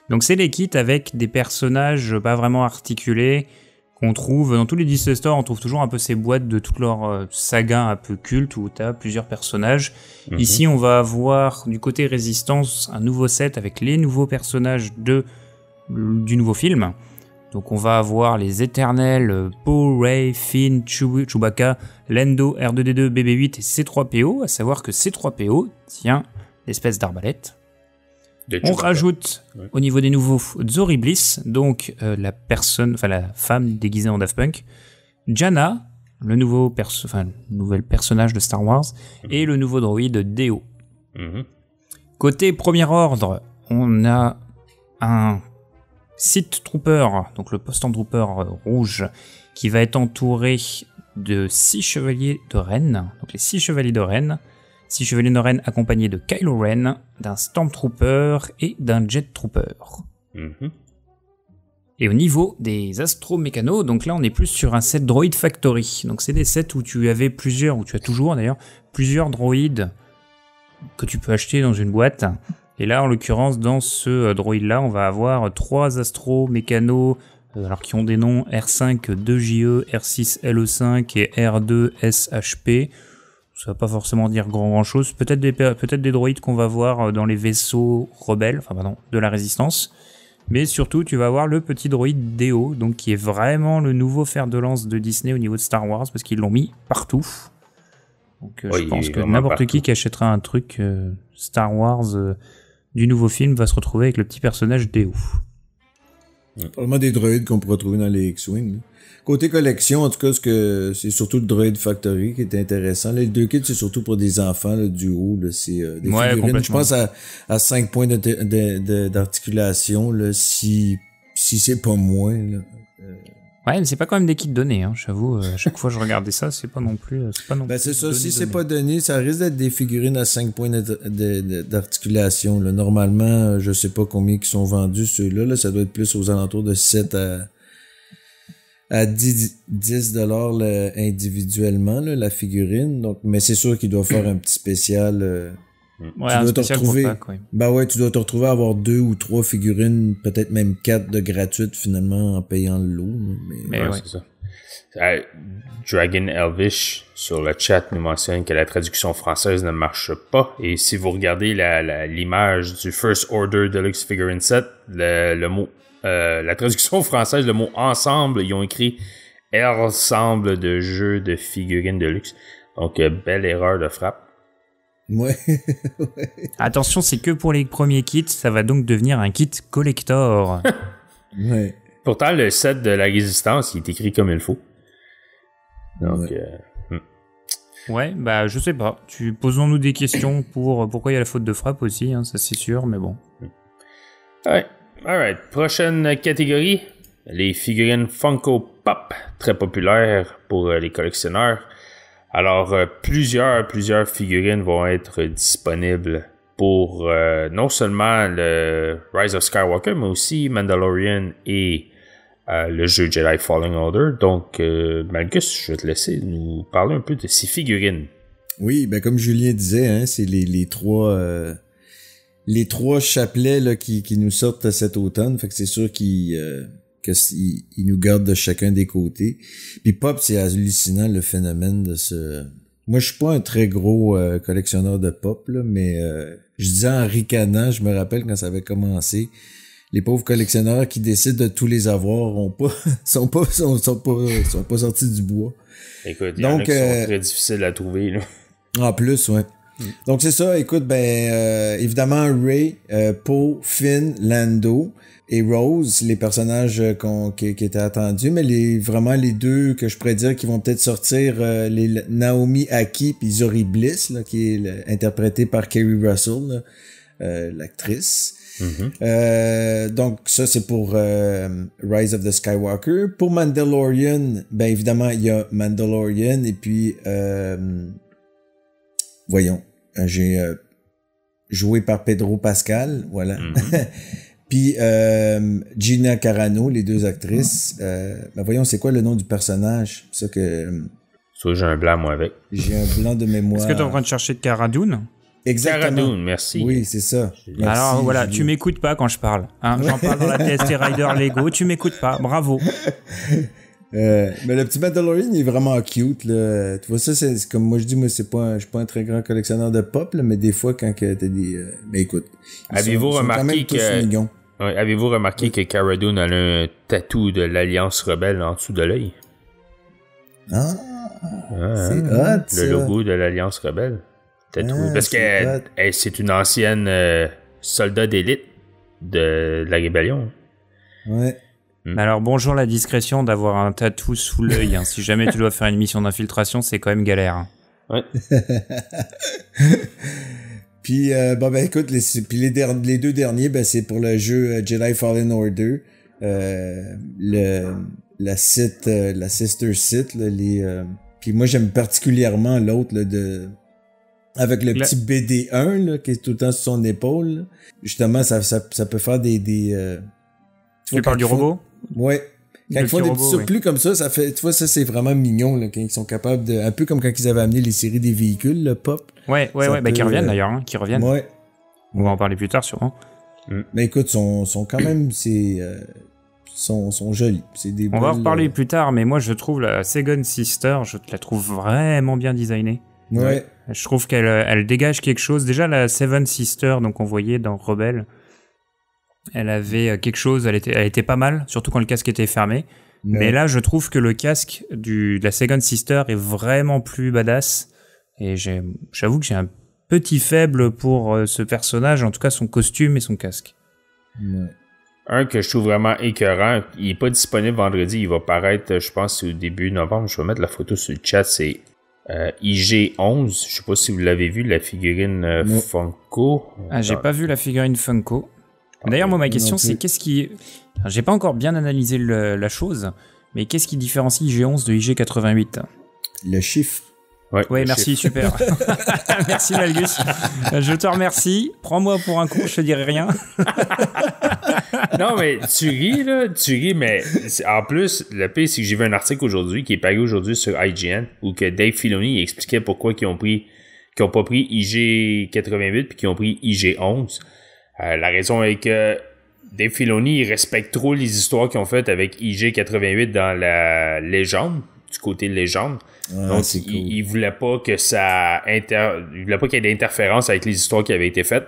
C: Donc c'est les kits avec des personnages pas vraiment articulés, qu'on trouve dans tous les Disney Store. On trouve toujours un peu ces boîtes de toutes leurs sagas un peu cultes où tu as plusieurs personnages. Ici, on va avoir du côté Résistance un nouveau set avec les nouveaux personnages du nouveau film. Donc on va avoir les éternels Poe, Rey, Finn, Chewbacca, Lando, R2-D2, BB-8 et C-3PO. À savoir que C-3PO tient l'espèce d'arbalète. On rajoute au niveau des nouveaux Zori Bliss, donc la femme déguisée en Daft Punk, Jana, le nouvel personnage de Star Wars, et le nouveau droïde Deo. Côté premier ordre, on a un Sith Trooper, donc le Stormtrooper rouge, qui va être entouré de 6 chevaliers de Ren, donc les 6 chevaliers de Ren. 6 chevaliers de Ren accompagnés de Kylo Ren, d'un Stormtrooper et d'un Jet Trooper. Et au niveau des Astro-Mécanos, donc là on est plus sur un set Droid Factory. Donc c'est des sets où tu avais plusieurs, où tu as toujours d'ailleurs, plusieurs droïdes que tu peux acheter dans une boîte. Et là en l'occurrence dans ce droïde là on va avoir 3 Astro-Mécanos alors qui ont des noms R5 2JE, R6 LE5 et R2 SHP. Ça va pas forcément dire grand chose. Peut-être des droïdes qu'on va voir dans les vaisseaux rebelles, de la résistance. Mais surtout, tu vas avoir le petit droïde Deo, donc qui est vraiment le nouveau fer de lance de Disney au niveau de Star Wars, parce qu'ils l'ont mis partout. Donc je pense que n'importe qui achètera un truc Star Wars du nouveau film va se retrouver avec le petit personnage Deo.
D: Probablement des droïdes qu'on pourra trouver dans les X-Wing. Côté collection, en tout cas, c'est surtout le Droid Factory qui est intéressant. Là, les 2 kits, c'est surtout pour des enfants, là, du haut. Là, c'est des figurines, je pense, à 5 points d'articulation, là, si c'est pas moins. Là.
C: Ouais, mais c'est pas quand même des kits donnés, hein, j'avoue. À chaque fois que je regardais ça, c'est pas non plus.
D: C'est ça, si c'est pas donné, ça risque d'être des figurines à 5 points d'articulation. Là. Normalement, je sais pas combien qui sont vendus, ceux-là. Là, ça doit être plus aux alentours de 7 à 10 $ individuellement, là, la figurine. Donc, mais c'est sûr qu'il doit faire un petit spécial.
C: Un spécial pour Pâques, ouais.
D: Tu dois te retrouver à avoir 2 ou 3 figurines, peut-être même 4 de gratuites finalement en payant le lot. Mais
B: c'est ça. Dragon Elvish sur le chat nous mentionne que la traduction française ne marche pas. Et si vous regardez l'image du First Order Deluxe Figurine Set, le mot la traduction française, le mot ensemble, ils ont écrit ensemble de jeux de figurines de luxe. Donc, belle erreur de frappe.
D: Ouais.
C: Attention, c'est que pour les premiers kits, ça va donc devenir un kit collector.
D: Ouais.
B: Pourtant, le set de la résistance, il est écrit comme il faut. Donc,
C: Ouais, bah je sais pas. Posons-nous des questions pour pourquoi il y a la faute de frappe aussi, hein, ça c'est sûr, mais bon.
B: ouais. Alright. Prochaine catégorie. Les figurines Funko Pop, très populaires pour les collectionneurs. Alors, plusieurs figurines vont être disponibles pour non seulement le Rise of Skywalker, mais aussi Mandalorian et le jeu Jedi Fallen Order. Donc, Malgus, je vais te laisser nous parler un peu de ces figurines.
D: Oui, ben comme Julien disait, hein, c'est les trois chapelets là, qui nous sortent cet automne. Fait que c'est sûr qu'ils nous gardent de chacun des côtés. Puis Pop, c'est hallucinant le phénomène de ce... Moi, je suis pas un très gros collectionneur de Pop, là, mais je disais en ricanant, je me rappelle quand ça avait commencé, les pauvres collectionneurs qui décident de tous les avoir sont pas sortis du bois.
B: Écoute, il y en a qui sont très difficiles à trouver, là.
D: En plus, ouais. Donc c'est ça, écoute, évidemment Rey, Poe, Finn, Lando et Rose, les personnages qui étaient attendus, mais vraiment les deux que je pourrais dire qui vont peut-être sortir, les Naomi Aki puis Zori Bliss, là, qui est interprétée par Kerry Russell, l'actrice.
B: Mm-hmm.
D: Donc ça c'est pour Rise of the Skywalker. Pour Mandalorian, ben évidemment il y a Mandalorian et puis voyons, j'ai joué par Pedro Pascal, voilà.
B: Mm-hmm.
D: Puis Gina Carano, les deux actrices. Ben voyons, c'est quoi le nom du personnage? C'est ça que...
B: Soit j'ai un blanc, moi, avec.
D: J'ai un blanc de mémoire.
C: Est-ce que tu es en train de chercher de Cara Dune?
D: Exactement.
B: Cara Dune, merci.
D: Oui, c'est ça. Merci,
C: alors voilà,
D: Julien.
C: tu m'écoutes pas quand je parle. Hein, j'en parle dans la TST Rider Lego, tu m'écoutes pas, bravo.
D: Mais le petit Mandalorian, il est vraiment cute, là. Tu vois, ça, c'est comme moi je dis, moi, je suis pas un très grand collectionneur de pop, là, mais des fois, quand t'as des... mais écoute,
B: Avez-vous remarqué que...
D: Ouais,
B: avez-vous remarqué que Cara Dune a un tatou de l'Alliance Rebelle en dessous de l'œil?
D: Ah, c'est hot, ça.
B: Le logo de l'Alliance Rebelle. Tatoué. Parce que c'est une ancienne soldat d'élite de la rébellion.
D: Ouais.
C: Alors bonjour la discrétion d'avoir un tatou sous l'œil. Hein. Si jamais tu dois faire une mission d'infiltration, c'est quand même galère. Hein.
B: Ouais.
D: Puis écoute, les deux derniers, c'est pour le jeu Jedi Fallen Order, la Sister Sith, là, puis moi j'aime particulièrement l'autre là, avec le petit BD1 là, qui est tout le temps sur son épaule. Là. Justement, ça peut faire des
C: tu parles du robot?
D: Ouais. Quand ils font des petits surplus comme ça fait, tu vois, ça c'est vraiment mignon là, quand ils sont capables de, un peu comme quand ils avaient amené les séries des véhicules, le Pop.
C: Ouais, qui reviennent d'ailleurs, hein, qui reviennent.
D: Ouais.
C: On va en parler plus tard sûrement.
D: Mais écoute, sont quand même, sont jolis. C'est des
C: on va en reparler plus tard, mais moi je trouve la Second Sister, je la trouve vraiment bien designée.
D: Ouais.
C: Je trouve qu'elle dégage quelque chose. Déjà la Seven Sister, donc on voyait dans Rebelle, elle avait quelque chose, elle était pas mal, surtout quand le casque était fermé. Ouais. Mais là, je trouve que le casque de la Second Sister est vraiment plus badass. Et j'avoue que j'ai un petit faible pour ce personnage, en tout cas son costume et son casque.
D: Ouais.
B: Un que je trouve vraiment écœurant, il est pas disponible vendredi, il va paraître, je pense, au début novembre. Je vais mettre la photo sur le chat, c'est IG-11. Je sais pas si vous l'avez vu, la figurine Funko.
C: J'ai pas vu la figurine Funko. D'ailleurs, moi, ma question, c'est qu'est-ce qui... Alors, j'ai pas encore bien analysé la chose, mais qu'est-ce qui différencie IG-11 de IG-88 ?
D: Le chiffre.
C: Ouais, merci, super. Merci, Malgus. Je te remercie. Prends-moi pour un con, je te dirai rien.
B: Non, mais tu ris, mais en plus, le pire, c'est que j'ai vu un article aujourd'hui qui est paru aujourd'hui sur IGN où que Dave Filoni expliquait pourquoi ils ont pas pris IG-88 puis qu'ils ont pris IG-11. La raison est que Dave Filoni, il respecte trop les histoires qu'ils ont faites avec IG-88 dans la légende, du côté légende. Donc,
D: c'est cool.
B: il voulait pas que il voulait pas qu'il y ait d'interférence avec les histoires qui avaient été faites.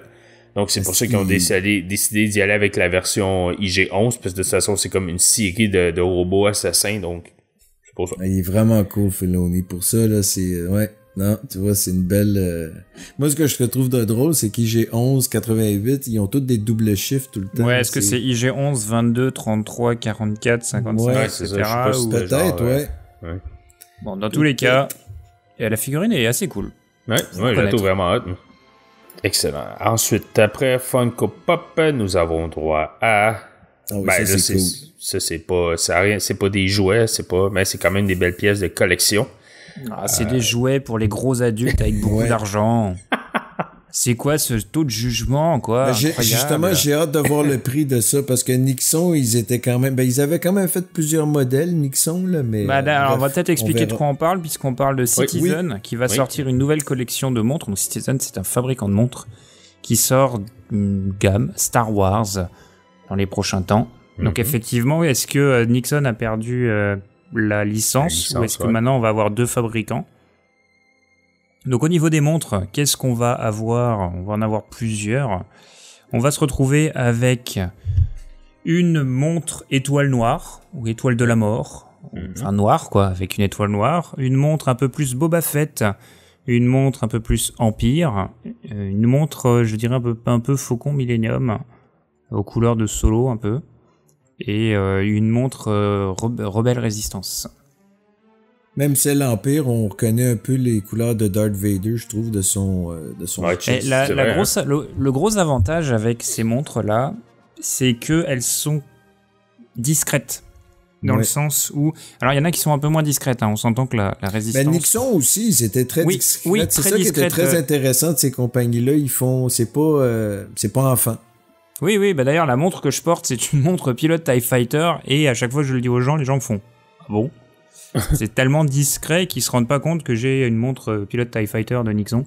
B: Donc, c'est pour ça qu'ils ont décidé d'y aller avec la version IG-11, parce que de toute façon, c'est comme une série de robots assassins, donc c'est pour ça.
D: Il est vraiment cool, Filoni. Pour ça, là, c'est... Ouais. Non, tu vois, c'est une belle... Moi, ce que je trouve de drôle, c'est qu'IG11, 88, ils ont tous des doubles chiffres tout le temps.
C: Ouais, est-ce que c'est IG11, 22, 33, 44, 55,
D: Ouais,
C: etc.
B: c'est ça, je sais pas si
C: ou...
B: c'était
D: Peut-être,
B: genre,
D: ouais.
B: Ouais,
C: Bon, dans tous les cas, la figurine est assez cool.
B: ouais, je la trouve vraiment hot. Excellent. Ensuite, après Funko Pop, nous avons droit à...
D: Ah oui,
B: ben,
D: ça,
B: là,
D: c'est cool.
B: ça, c'est pas des jouets, mais c'est quand même des belles pièces de collection.
C: Ah, c'est des jouets pour les gros adultes avec beaucoup
D: Ouais.
C: d'argent. C'est quoi ce taux de jugement, quoi? Incroyable.
D: Justement, j'ai hâte de voir le prix de ça, parce que Nixon, ils étaient quand même... Ben, ils avaient quand même fait plusieurs modèles, Nixon, là, mais...
C: Bah, alors, on va
D: bref,
C: peut-être expliquer
D: on
C: de
D: verra.
C: quoi on parle, puisqu'on parle de Citizen, qui va sortir une nouvelle collection de montres. Donc, Citizen, c'est un fabricant de montres qui sort une gamme Star Wars dans les prochains temps. Donc, effectivement, est-ce que Nixon a perdu la licence, ou est-ce que maintenant on va avoir deux fabricants? Donc, au niveau des montres, qu'est-ce qu'on va avoir? On va en avoir plusieurs. On va se retrouver avec une montre étoile noire, ou étoile de la mort, enfin noire quoi, avec une étoile noire, une montre un peu plus Boba Fett, une montre un peu plus Empire, une montre, je dirais un peu Faucon Millennium, aux couleurs de Solo un peu, et une montre Rebelle Résistance.
D: Même celle Empire, on reconnaît un peu les couleurs de Darth Vader, je trouve, de son
B: Ouais,
C: Et
B: c'est vrai,
C: le gros avantage avec ces montres-là, c'est qu'elles sont discrètes. Dans le sens où... Alors, il y en a qui sont un peu moins discrètes, hein. On s'entend que la résistance...
D: Ben, Nixon aussi, c'était très discret.
C: Oui,
D: c'est
C: très
D: ça
C: discrète,
D: qui était très intéressant de ces compagnies-là. Ils font... C'est pas enfant.
C: Oui, bah d'ailleurs, la montre que je porte, c'est une montre pilote TIE Fighter, et à chaque fois que je le dis aux gens, les gens me font « Ah bon ?» C'est tellement discret qu'ils se rendent pas compte que j'ai une montre pilote TIE Fighter de Nixon.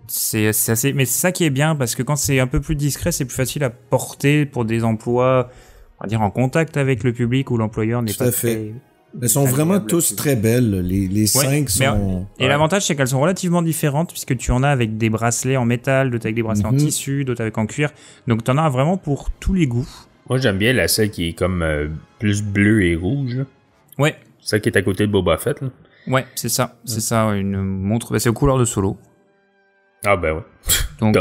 C: C'est assez... Mais c'est ça qui est bien, parce que quand c'est un peu plus discret, c'est plus facile à porter pour des emplois, on va dire, en contact avec le public où l'employeur n'est pas très...
D: Elles sont vraiment tous très belles. Les 5 sont...
C: Et l'avantage, c'est qu'elles sont relativement différentes, puisque tu en as avec des bracelets en métal, d'autres avec des bracelets en tissu, d'autres avec en cuir. Donc, tu en as vraiment pour tous les goûts.
B: Moi, j'aime bien celle qui est comme plus bleue et rouge. Là.
C: Ouais.
B: Celle qui est à côté de Boba Fett. Là.
C: Ouais, c'est ça. C'est ça, une montre. Bah, c'est aux couleurs de Solo.
B: Ah, ben ouais.
C: Donc,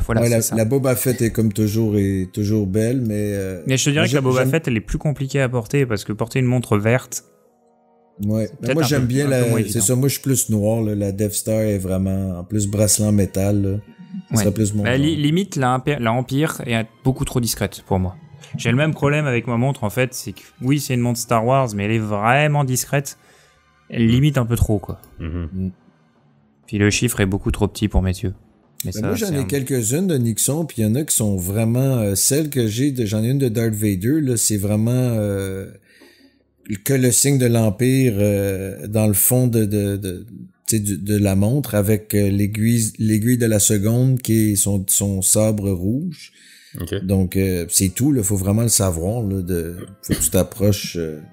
C: voilà,
D: ouais,
C: c'est ça.
D: la Boba Fett est comme toujours, est toujours belle, mais...
C: Mais je te dirais que la Boba Fett, elle est plus compliquée à porter, parce que porter une montre verte...
D: Ouais, mais moi j'aime bien c'est ça, moi je suis plus noir, là. La Death Star est vraiment, en plus bracelet en métal, là. Ça serait plus mon genre.
C: Limite, la Empire est beaucoup trop discrète pour moi. J'ai le même problème avec ma montre, en fait, c'est que oui, c'est une montre Star Wars, mais elle est vraiment discrète. Elle limite un peu trop, quoi. Puis le chiffre est beaucoup trop petit pour mes yeux. Mais ça,
D: moi, j'en ai quelques-unes de Nixon, puis il y en a qui sont vraiment... celles que j'ai, j'en ai une de Darth Vader, là, c'est vraiment que le signe de l'Empire dans le fond de la montre, avec l'aiguille de la seconde qui est son sabre rouge.
B: Okay.
D: Donc, c'est tout, il faut vraiment le savoir. Là, faut que tu t'approches... elle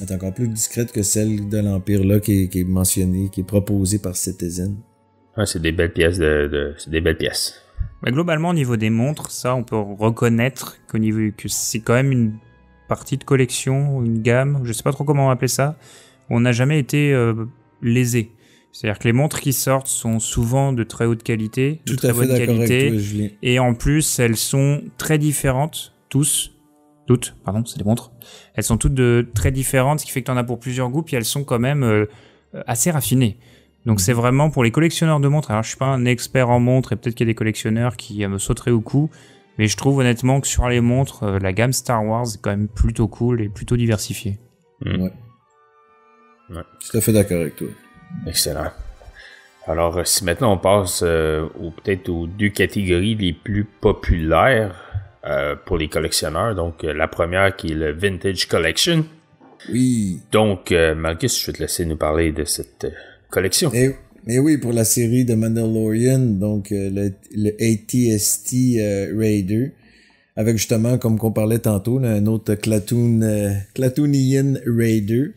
D: est encore plus discrète que celle de l'Empire là qui est mentionnée, qui est proposée par Citizen.
B: Ouais, c'est des belles pièces c'est des belles pièces.
C: Mais globalement, au niveau des montres, ça, on peut reconnaître que c'est quand même une partie de collection, une gamme, je sais pas trop comment on va appeler ça, où on n'a jamais été lésé. C'est-à-dire que les montres qui sortent sont souvent de très haute qualité, de très bonne qualité,
D: avec toi, Julien.
C: Et en plus, elles sont très différentes, toutes, c'est des montres. Elles sont toutes très différentes, ce qui fait que tu en as pour plusieurs goûts, puis elles sont quand même assez raffinées. Donc c'est vraiment pour les collectionneurs de montres. Alors je suis pas un expert en montres et peut-être qu'il y a des collectionneurs qui me sauteraient au cou, mais je trouve honnêtement que sur les montres, la gamme Star Wars est quand même plutôt cool et plutôt diversifiée.
D: Ouais. Tout à fait d'accord avec toi.
B: Excellent. Alors si maintenant on passe peut-être aux deux catégories les plus populaires pour les collectionneurs. Donc la première qui est le Vintage Collection. Oui. Donc Marcus, je vais te laisser nous parler de cette collection.
D: Et oui, pour la série de Mandalorian, donc le AT-ST Raider, avec justement, comme qu'on parlait tantôt, là, un autre Clatoonian Raider.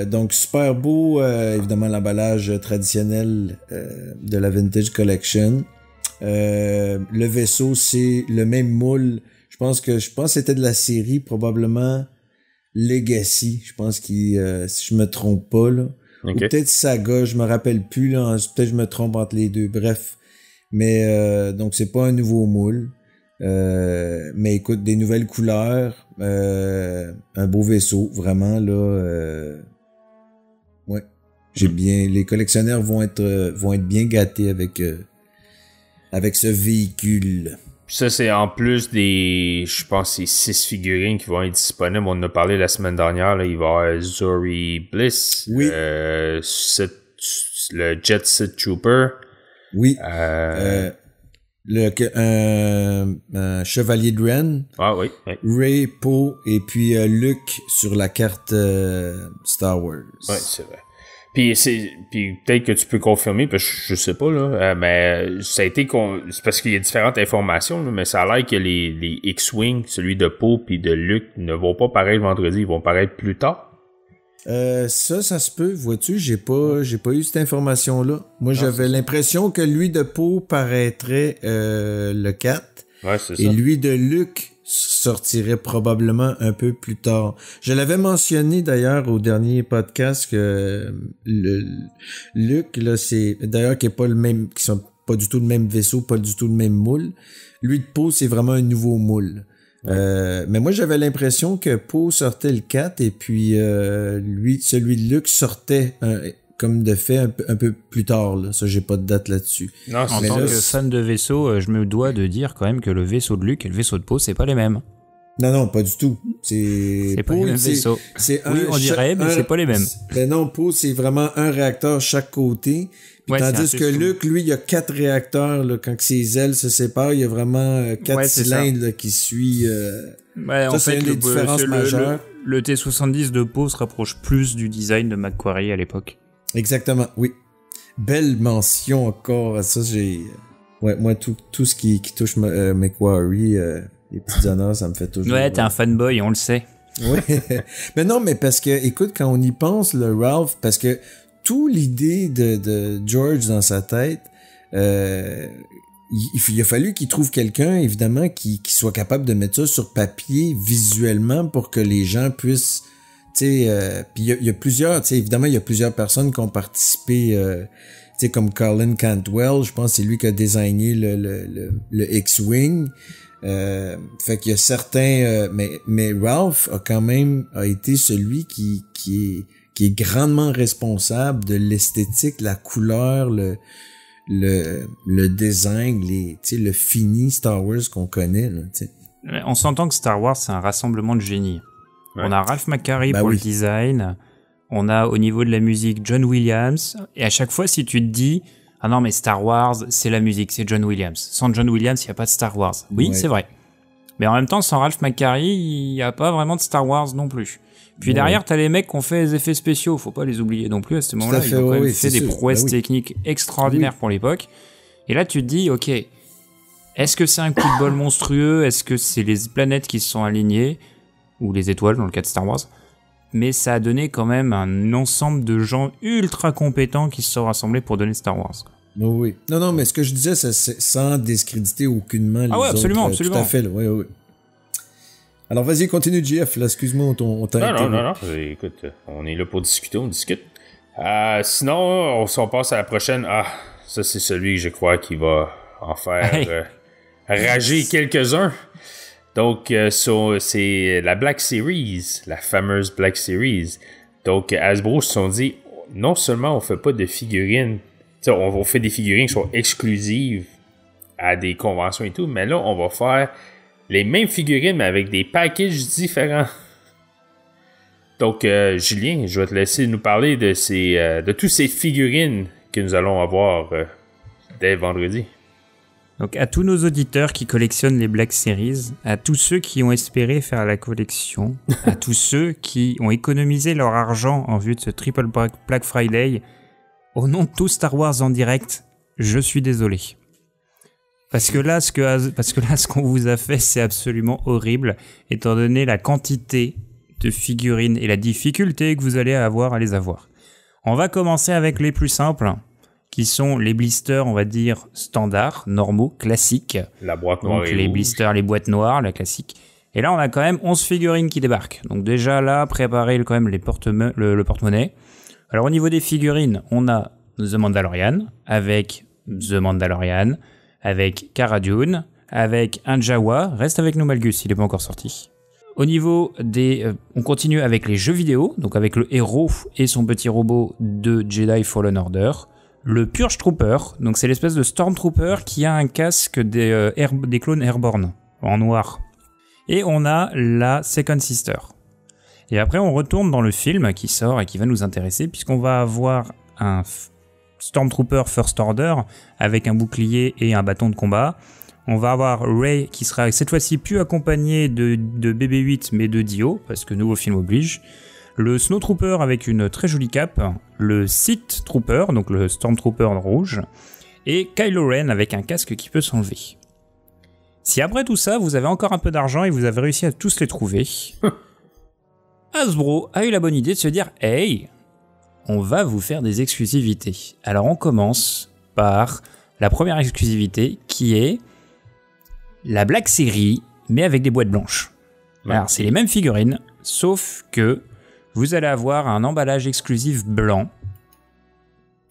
D: Donc super beau, évidemment l'emballage traditionnel de la Vintage Collection. Le vaisseau, c'est le même moule. Je pense que c'était de la série probablement Legacy, je pense si je me trompe pas, là.
B: Ok.
D: Ou peut-être Saga, je me rappelle plus, là. Peut-être je me trompe entre les deux. Bref. Mais donc c'est pas un nouveau moule. Mais écoute, des nouvelles couleurs, un beau vaisseau, vraiment là. Ouais, les collectionneurs vont être bien gâtés avec ce véhicule.
B: Ça, c'est en plus je pense, c'est 6 figurines qui vont être disponibles. On en a parlé la semaine dernière, là. Il va y avoir Zori Bliss.
D: Oui.
B: Le Jet Set Trooper.
D: Oui. Un chevalier de Ren.
B: Ah oui.
D: Rey, Poe et puis Luke sur la carte Star Wars.
B: Ouais, c'est vrai. Puis peut-être que tu peux confirmer, parce que je sais pas, là, mais ça a été c'est parce qu'il y a différentes informations, là, mais ça a l'air que les X-Wing, celui de Poe puis de Luke, ne vont pas paraître vendredi, ils vont paraître plus tard.
D: Ça se peut, vois-tu, j'ai pas eu cette information-là. Moi, j'avais l'impression que lui de Poe paraîtrait le 4.
B: Ouais, c'est ça.
D: Et lui de Luke sortirait probablement un peu plus tard. Je l'avais mentionné d'ailleurs au dernier podcast que le Luke, là, c'est d'ailleurs qui sont pas du tout le même vaisseau, pas du tout le même moule. Lui de Poe, c'est vraiment un nouveau moule. Ouais. Mais moi, j'avais l'impression que Poe sortait le 4 et puis celui de Luke sortait comme de fait un peu plus tard. Là. Ça, j'ai pas de date là-dessus.
C: Non, en tant que fan de vaisseau, je me dois de dire quand même que le vaisseau de Luke et le vaisseau de Poe, c'est pas les mêmes.
D: Non, pas du tout.
C: C'est pas les mêmes vaisseaux. Oui, on dirait, mais c'est pas les mêmes.
D: Ben non, Poe, c'est vraiment un réacteur chaque côté. Puis tandis que Luke, lui, il y a 4 réacteurs. Là, quand ses ailes se séparent, il y a vraiment 4 cylindres là, qui suivent.
C: En fait, c'est une des différences majeures. Le T-70 de Poe se rapproche plus du design de McQuarrie à l'époque.
D: Exactement, oui. Belle mention encore à ça. Moi, tout ce qui touche McQuarrie, les petits honneurs, ça me fait toujours...
C: Ouais, t'es un fanboy, on le sait.
D: Ouais. Mais non, mais parce que, écoute, quand on y pense, le Ralph, parce que toute l'idée de George dans sa tête, il a fallu qu'il trouve quelqu'un, évidemment, qui soit capable de mettre ça sur papier visuellement pour que les gens puissent... puis il y a plusieurs, évidemment, il y a plusieurs personnes qui ont participé, comme Colin Cantwell, je pense que c'est lui qui a designé le X-Wing. Fait qu'il y a certains, mais Ralph a été celui qui est grandement responsable de l'esthétique, la couleur, le design, le fini Star Wars qu'on connaît, là, t'sais.
C: On s'entend que Star Wars, c'est un rassemblement de génies. Ouais. On a Ralph McQuarrie pour le design, on a au niveau de la musique John Williams, et à chaque fois si tu te dis ah non mais Star Wars c'est la musique, c'est John Williams, sans John Williams il n'y a pas de Star Wars, oui c'est vrai, mais en même temps sans Ralph McQuarrie il n'y a pas vraiment de Star Wars non plus. Puis derrière t'as les mecs qui ont fait les effets spéciaux, faut pas les oublier non plus à ce moment-là, ils ont quand même fait des prouesses techniques extraordinaires pour l'époque, et là tu te dis ok, est-ce que c'est un coup de bol monstrueux, est-ce que c'est les planètes qui se sont alignées ou les étoiles dans le cas de Star Wars, mais ça a donné quand même un ensemble de gens ultra compétents qui se sont rassemblés pour donner Star Wars.
D: Oui. Non, mais ce que je disais, c'est sans discréditer aucunement les autres.
C: Absolument.
D: Tout à fait, oui. Alors vas-y, continue JF, là, excuse-moi, on t'a
B: interrompu. Non, écoute, on est là pour discuter, on discute. Sinon, on passe à la prochaine. Ça c'est celui que je crois qui va en faire rager quelques-uns. Donc, c'est la Black Series, la fameuse Black Series. Donc, Hasbro se sont dit, non seulement on fait pas de figurines, on fait des figurines qui sont exclusives à des conventions et tout, mais là, on va faire les mêmes figurines, mais avec des packages différents. Donc, Julien, je vais te laisser nous parler de toutes ces figurines que nous allons avoir dès vendredi.
C: Donc à tous nos auditeurs qui collectionnent les Black Series, à tous ceux qui ont espéré faire la collection, à tous ceux qui ont économisé leur argent en vue de ce Triple Black Friday, au nom de tout Star Wars en direct, je suis désolé. Parce que là, ce qu'on vous a fait, c'est absolument horrible, étant donné la quantité de figurines et la difficulté que vous allez avoir à les avoir. On va commencer avec les plus simples, qui sont les blisters, on va dire, standards, normaux, classiques.
B: La boîte noire.
C: Donc les blisters, les boîtes noires, la classique. Et là, on a quand même 11 figurines qui débarquent. Donc déjà là, préparez quand même le porte-monnaie. Alors au niveau des figurines, on a The Mandalorian, avec The Mandalorian, avec Cara Dune, avec un Jawa. Reste avec nous Malgus, il n'est pas encore sorti. Au niveau des... on continue avec les jeux vidéo, donc avec le héros et son petit robot de Jedi Fallen Order. Le Purge Trooper, donc c'est l'espèce de Stormtrooper qui a un casque des clones Airborne, en noir. Et on a la Second Sister. Et après, on retourne dans le film qui sort et qui va nous intéresser, puisqu'on va avoir un Stormtrooper First Order avec un bouclier et un bâton de combat. On va avoir Rey qui sera cette fois-ci plus accompagné de BB-8 mais de Dio, parce que nouveau film oblige. Le Snowtrooper avec une très jolie cape. Le Sith Trooper, donc le Stormtrooper rouge. Et Kylo Ren avec un casque qui peut s'enlever. Si après tout ça, vous avez encore un peu d'argent et vous avez réussi à tous les trouver, Hasbro a eu la bonne idée de se dire « Hey, on va vous faire des exclusivités. » Alors on commence par la première exclusivité qui est la Black Series, mais avec des boîtes blanches. Ouais. Alors c'est les mêmes figurines, sauf que vous allez avoir un emballage exclusif blanc.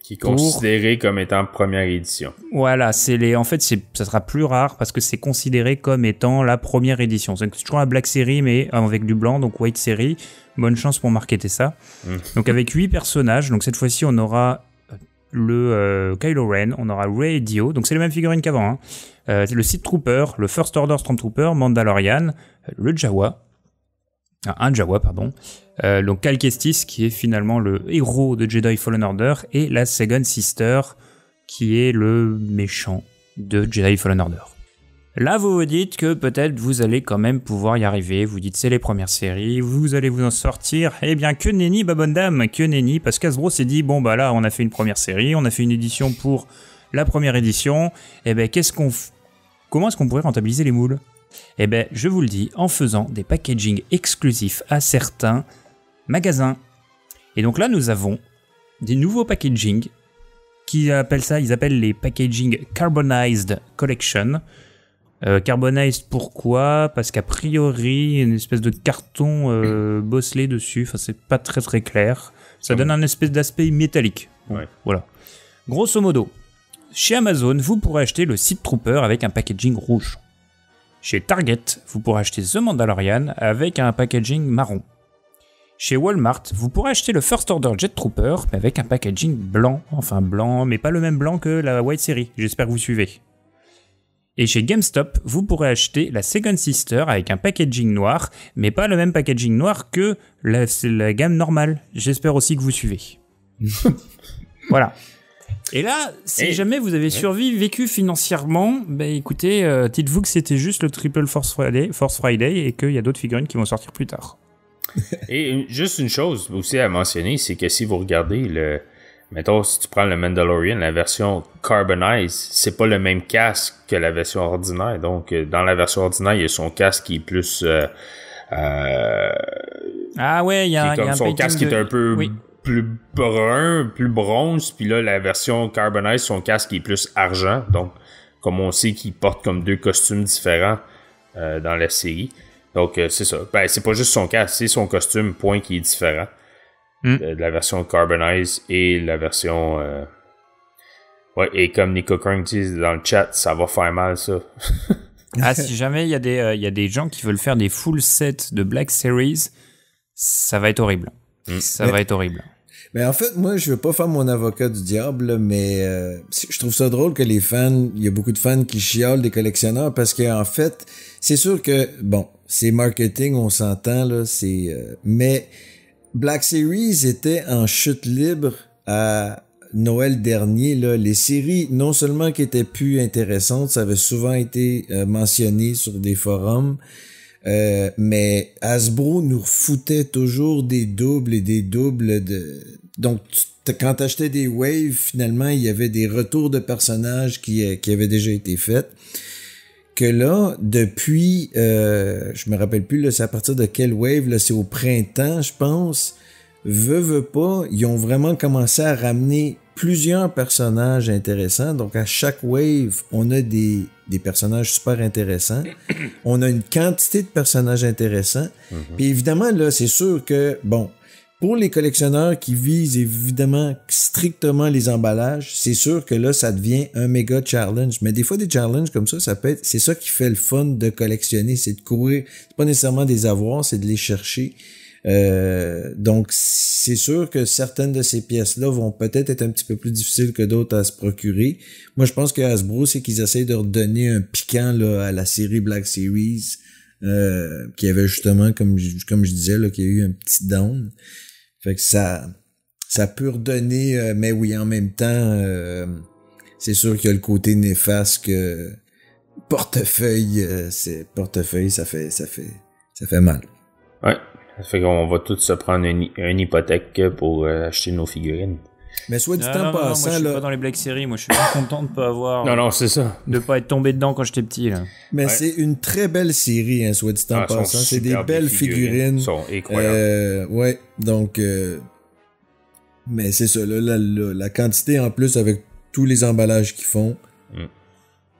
B: Qui est considéré comme étant première édition.
C: Voilà, en fait, ça sera plus rare parce que c'est considéré comme étant la première édition. C'est toujours la Black Series, mais avec du blanc, donc White Series. Bonne chance pour marketer ça. Donc avec 8 personnages, donc cette fois-ci, on aura le Kylo Ren, on aura Rey et Dio, donc c'est les mêmes figurines qu'avant. Le Sith Trooper, le First Order Stormtrooper, Mandalorian, le Jawa. Un Jawa, pardon. Donc Cal Kestis, qui est finalement le héros de Jedi Fallen Order, et la Second Sister, qui est le méchant de Jedi Fallen Order. Là, vous vous dites que peut-être vous allez quand même pouvoir y arriver. Vous dites c'est les premières séries, vous allez vous en sortir. Eh bien, que nenni, bonne dame, que nenni, parce qu'Hasbro s'est dit, bon bah là, on a fait une première série, on a fait une édition pour la première édition. Eh ben, comment est-ce qu'on pourrait rentabiliser les moules ? Eh bien, je vous le dis, en faisant des packaging exclusifs à certains magasins. Et donc là, nous avons des nouveaux packaging ils appellent les packaging Carbonized Collection. Carbonized, pourquoi ? Parce qu'a priori, une espèce de carton bosselé dessus, enfin, c'est pas très très clair. Ça donne un espèce d'aspect métallique.
B: Ouais.
C: Voilà. Grosso modo, chez Amazon, vous pourrez acheter le Sith Trooper avec un packaging rouge. Chez Target, vous pourrez acheter The Mandalorian avec un packaging marron. Chez Walmart, vous pourrez acheter le First Order Jet Trooper mais avec un packaging blanc. Enfin blanc, mais pas le même blanc que la White Series. J'espère que vous suivez. Et chez GameStop, vous pourrez acheter la Second Sister avec un packaging noir, mais pas le même packaging noir que la gamme normale. J'espère aussi que vous suivez. Voilà. Et là, si jamais vous avez vécu financièrement, écoutez, dites-vous que c'était juste le Triple Force Friday et qu'il y a d'autres figurines qui vont sortir plus tard.
B: Et juste une chose aussi à mentionner, c'est que si vous regardez mettons, si tu prends le Mandalorian, la version Carbonized, c'est pas le même casque que la version ordinaire. Donc, dans la version ordinaire, il y a son casque qui est plus...
C: ah ouais, il y a
B: son casque qui est un peu... Oui. Plus brun, plus bronze, puis là, la version Carbonized, son casque est plus argent, donc, comme on sait qu'il porte comme 2 costumes différents dans la série. Donc, c'est ça. C'est pas juste son casque, c'est son costume, point, qui est différent de la version Carbonized et la version... Ouais, et comme Nico Krung dit dans le chat, ça va faire mal, ça.
C: Si jamais il y a des gens qui veulent faire des full sets de Black Series, ça va être horrible. Ça va être horrible.
D: Mais en fait, moi, je veux pas faire mon avocat du diable, mais je trouve ça drôle que les fans, il y a beaucoup de fans qui chialent des collectionneurs parce qu'en fait, c'est sûr que, bon, c'est marketing, on s'entend, là, mais Black Series était en chute libre à Noël dernier, là. Les séries, non seulement qui étaient plus intéressantes, ça avait souvent été mentionné sur des forums, mais Hasbro nous foutait toujours des doubles et des doubles donc quand t'achetais des waves, finalement il y avait des retours de personnages qui avaient déjà été faits, que là depuis je me rappelle plus là, c'est à partir de quelle wave là, c'est au printemps je pense, veut pas, ils ont vraiment commencé à ramener plusieurs personnages intéressants. Donc, à chaque wave, on a des personnages super intéressants. On a une quantité de personnages intéressants. Puis évidemment, là, c'est sûr que, bon, pour les collectionneurs qui visent évidemment strictement les emballages, c'est sûr que là, ça devient un méga challenge. Mais des fois, des challenges comme ça peut être, c'est ça qui fait le fun de collectionner, c'est de courir. C'est pas nécessairement des avoirs, c'est de les chercher. Donc, c'est sûr que certaines de ces pièces-là vont peut-être être un petit peu plus difficiles que d'autres à se procurer. Moi, je pense que Hasbro, c'est qu'ils essayent de redonner un piquant là, à la série Black Series, qui avait justement, comme je disais, là, qui a eu un petit down. Fait que ça peut redonner, mais oui, en même temps, c'est sûr qu'il y a le côté néfaste que portefeuille, ça fait mal.
B: Ouais. Ça fait qu'on va tous se prendre une hypothèque pour acheter nos figurines.
D: Mais soit dit en
C: Non, moi,
D: passant,
C: je suis
D: là.
C: pas dans les Black Series. Moi, je suis bien content de pas avoir.
B: Non, c'est ça.
C: De pas être tombé dedans quand j'étais petit, là.
D: Mais
B: Ouais.
D: c'est une très belle série, hein, soit dit en
B: Sont
D: passant. C'est des
B: superbes,
D: belles
B: les
D: figurines.
B: Ils sont incroyables.
D: Ouais, donc. Mais c'est ça, là, la quantité en plus avec tous les emballages qu'ils font.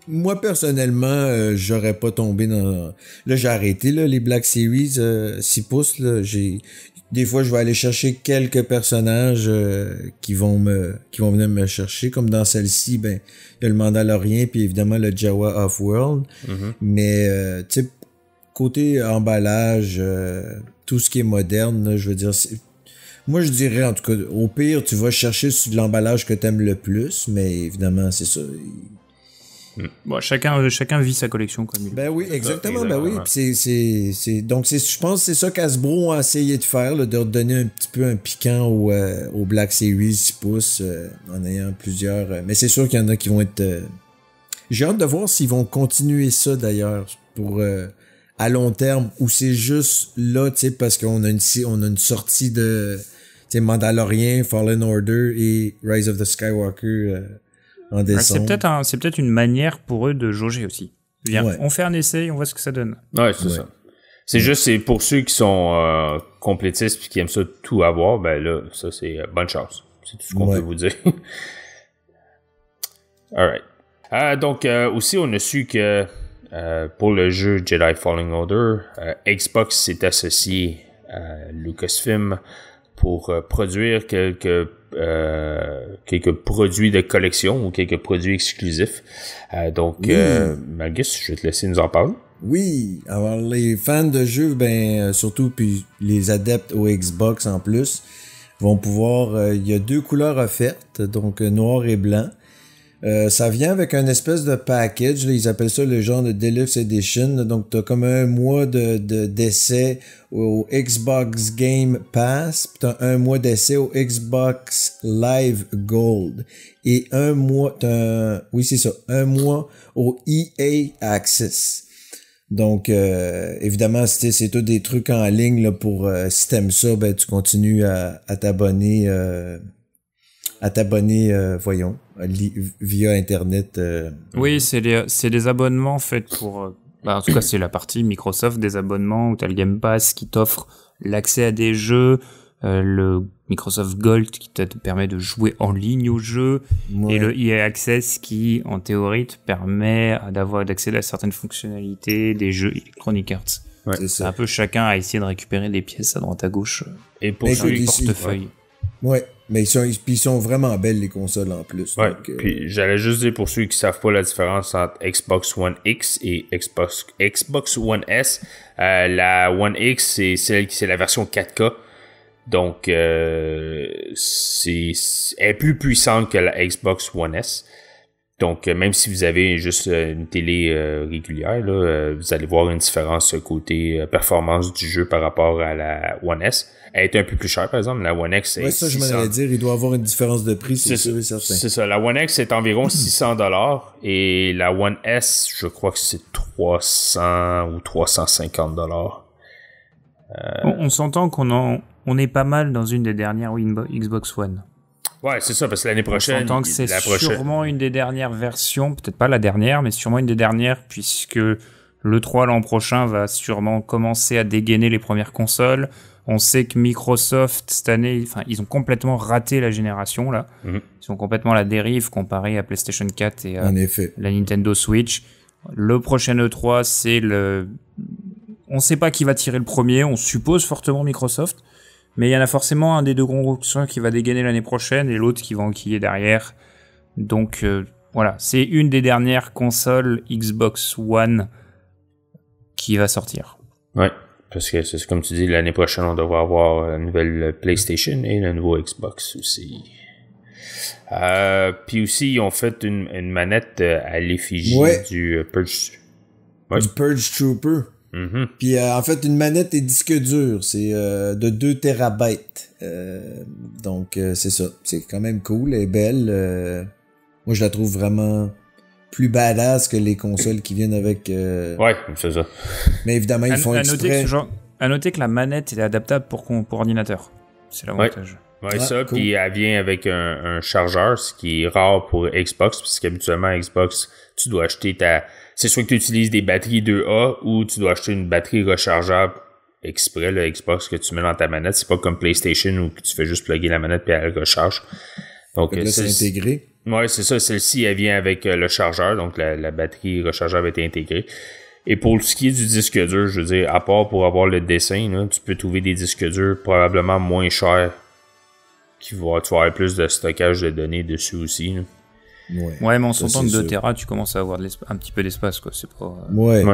D: Moi, personnellement, j'aurais pas tombé dans... Là, j'ai arrêté, là, les Black Series 6 pouces, là. Des fois, je vais aller chercher quelques personnages qui vont venir me chercher. Comme dans celle-ci, ben, il y a le Mandalorian, puis évidemment le Jawa Off-World. Mais, tu sais, côté emballage, tout ce qui est moderne, là, je veux dire... Moi, je dirais, en tout cas, au pire, tu vas chercher sur l'emballage que t'aimes le plus, mais évidemment, c'est ça...
C: Bon, chacun vit sa collection comme il.
D: Ben oui, exactement,
B: Exactement.
D: ben oui. Puis donc je pense que c'est ça qu'Hasbro a essayé de faire, là, de redonner un petit peu un piquant au Black Series 6 pouces en ayant plusieurs. Mais c'est sûr qu'il y en a qui vont être. J'ai hâte de voir s'ils vont continuer ça d'ailleurs pour à long terme ou c'est juste là, tu sais, parce qu'on a une sortie de Mandalorian, Fallen Order et Rise of the Skywalker. En décembre.
C: C'est peut-être une manière pour eux de jauger aussi. Viens,
D: Ouais.
C: on fait un essai et on voit ce que ça donne.
B: Ouais, c'est ça. C'est pour ceux qui sont complétistes et qui aiment ça tout avoir, ben là, ça c'est bonne chance. C'est tout ce qu'on peut vous dire. Alright. Donc, aussi, on a su que pour le jeu Jedi Fallen Order, Xbox s'est associé à Lucasfilm pour produire quelques produits de collection ou quelques produits exclusifs. Donc, Malgus, je vais te laisser nous en parler.
D: Oui, alors les fans de jeux, surtout puis les adeptes au Xbox en plus, vont pouvoir... Il y a 2 couleurs offertes, donc noir et blanc. Ça vient avec un espèce de package, là, ils appellent ça le genre de Deluxe Edition. Là, donc, t'as comme un mois d'essai au Xbox Game Pass, puis t'as un mois d'essai au Xbox Live Gold. Et un mois au EA Access. Donc, évidemment, c'est tout des trucs en ligne là, pour si t'aimes ça, ben tu continues à t'abonner voyons, via Internet.
C: Oui, c'est des abonnements faits pour... en tout cas, c'est la partie Microsoft des abonnements où tu as le Game Pass qui t'offre l'accès à des jeux, le Microsoft Gold qui te permet de jouer en ligne aux jeux, et le EA Access qui, en théorie, te permet d'accéder à certaines fonctionnalités des jeux Electronic Arts.
B: Ouais.
D: C'est
C: Un peu chacun a essayé de récupérer des pièces à droite à gauche
B: Et pour
D: Écoute,
B: ceux
C: du
B: qui...
C: portefeuille.
D: Ouais, mais ils sont vraiment belles les consoles en plus.
B: Ouais,
D: donc,
B: puis j'allais juste dire pour ceux qui savent pas la différence entre Xbox One X et Xbox One S. La One X, c'est la version 4K. Donc, elle est plus puissante que la Xbox One S. Donc, même si vous avez juste une télé régulière, là, vous allez voir une différence côté performance du jeu par rapport à la One S. Elle est un peu plus chère, par exemple. La One X,
D: ouais, ça, je m'en allais dire, il doit y avoir une différence de prix, c'est sûr et certain.
B: C'est ça. La One X, c'est environ 600$ et la One S, je crois que c'est 300 ou 350$.
C: On s'entend on est pas mal dans une des dernières Xbox One.
B: Ouais, c'est ça, parce que l'année
C: On
B: prochaine...
C: s'entend que c'est sûrement une des dernières versions, peut-être pas la dernière, mais sûrement une des dernières, puisque le 3 l'an prochain va sûrement commencer à dégainer les premières consoles. On sait que Microsoft, cette année, ils ont complètement raté la génération, là. Ils sont complètement à la dérive comparé à PlayStation 4 et à la Nintendo Switch. Le prochain E3, c'est on sait pas qui va tirer le premier, on suppose fortement Microsoft, mais il y en a forcément un des deux gros concurrents qui va dégainer l'année prochaine et l'autre qui va enquiller derrière. Donc voilà, c'est une des dernières consoles Xbox One qui va sortir.
B: Ouais, parce que c'est comme tu dis, l'année prochaine, on devrait avoir la nouvelle PlayStation et le nouveau Xbox aussi. Puis aussi, ils ont fait une manette à l'effigie du Purge.
D: Du Purge Trooper. Puis en fait, une manette et disque dur, c'est de 2 terabytes. Donc c'est ça, c'est quand même cool, elle est belle. Moi, je la trouve vraiment plus badass que les consoles qui viennent avec...
B: Ouais, c'est ça.
D: Mais évidemment, ils font exprès.
C: À noter que la manette est adaptable pour ordinateur. C'est l'avantage.
B: Ouais, ça, cool. Puis elle vient avec un chargeur, ce qui est rare pour Xbox, parce qu'habituellement, Xbox, tu dois acheter c'est soit que tu utilises des batteries 2A ou tu dois acheter une batterie rechargeable exprès, le Xbox, que tu mets dans ta manette. C'est pas comme PlayStation où tu fais juste plugger la manette puis elle recharge. Donc,
D: là, c'est intégré.
B: Ouais, c'est ça. Celle-ci, elle vient avec le chargeur, donc la batterie rechargeable est intégrée. Et pour ce qui est du disque dur, je veux dire, à part pour avoir le dessin, là, tu peux trouver des disques durs probablement moins chers tu vas avoir plus de stockage de données dessus aussi. Là.
C: Ouais, mais en sortant de 2 Tera, tu commences à avoir un petit peu d'espace, quoi. C'est pas...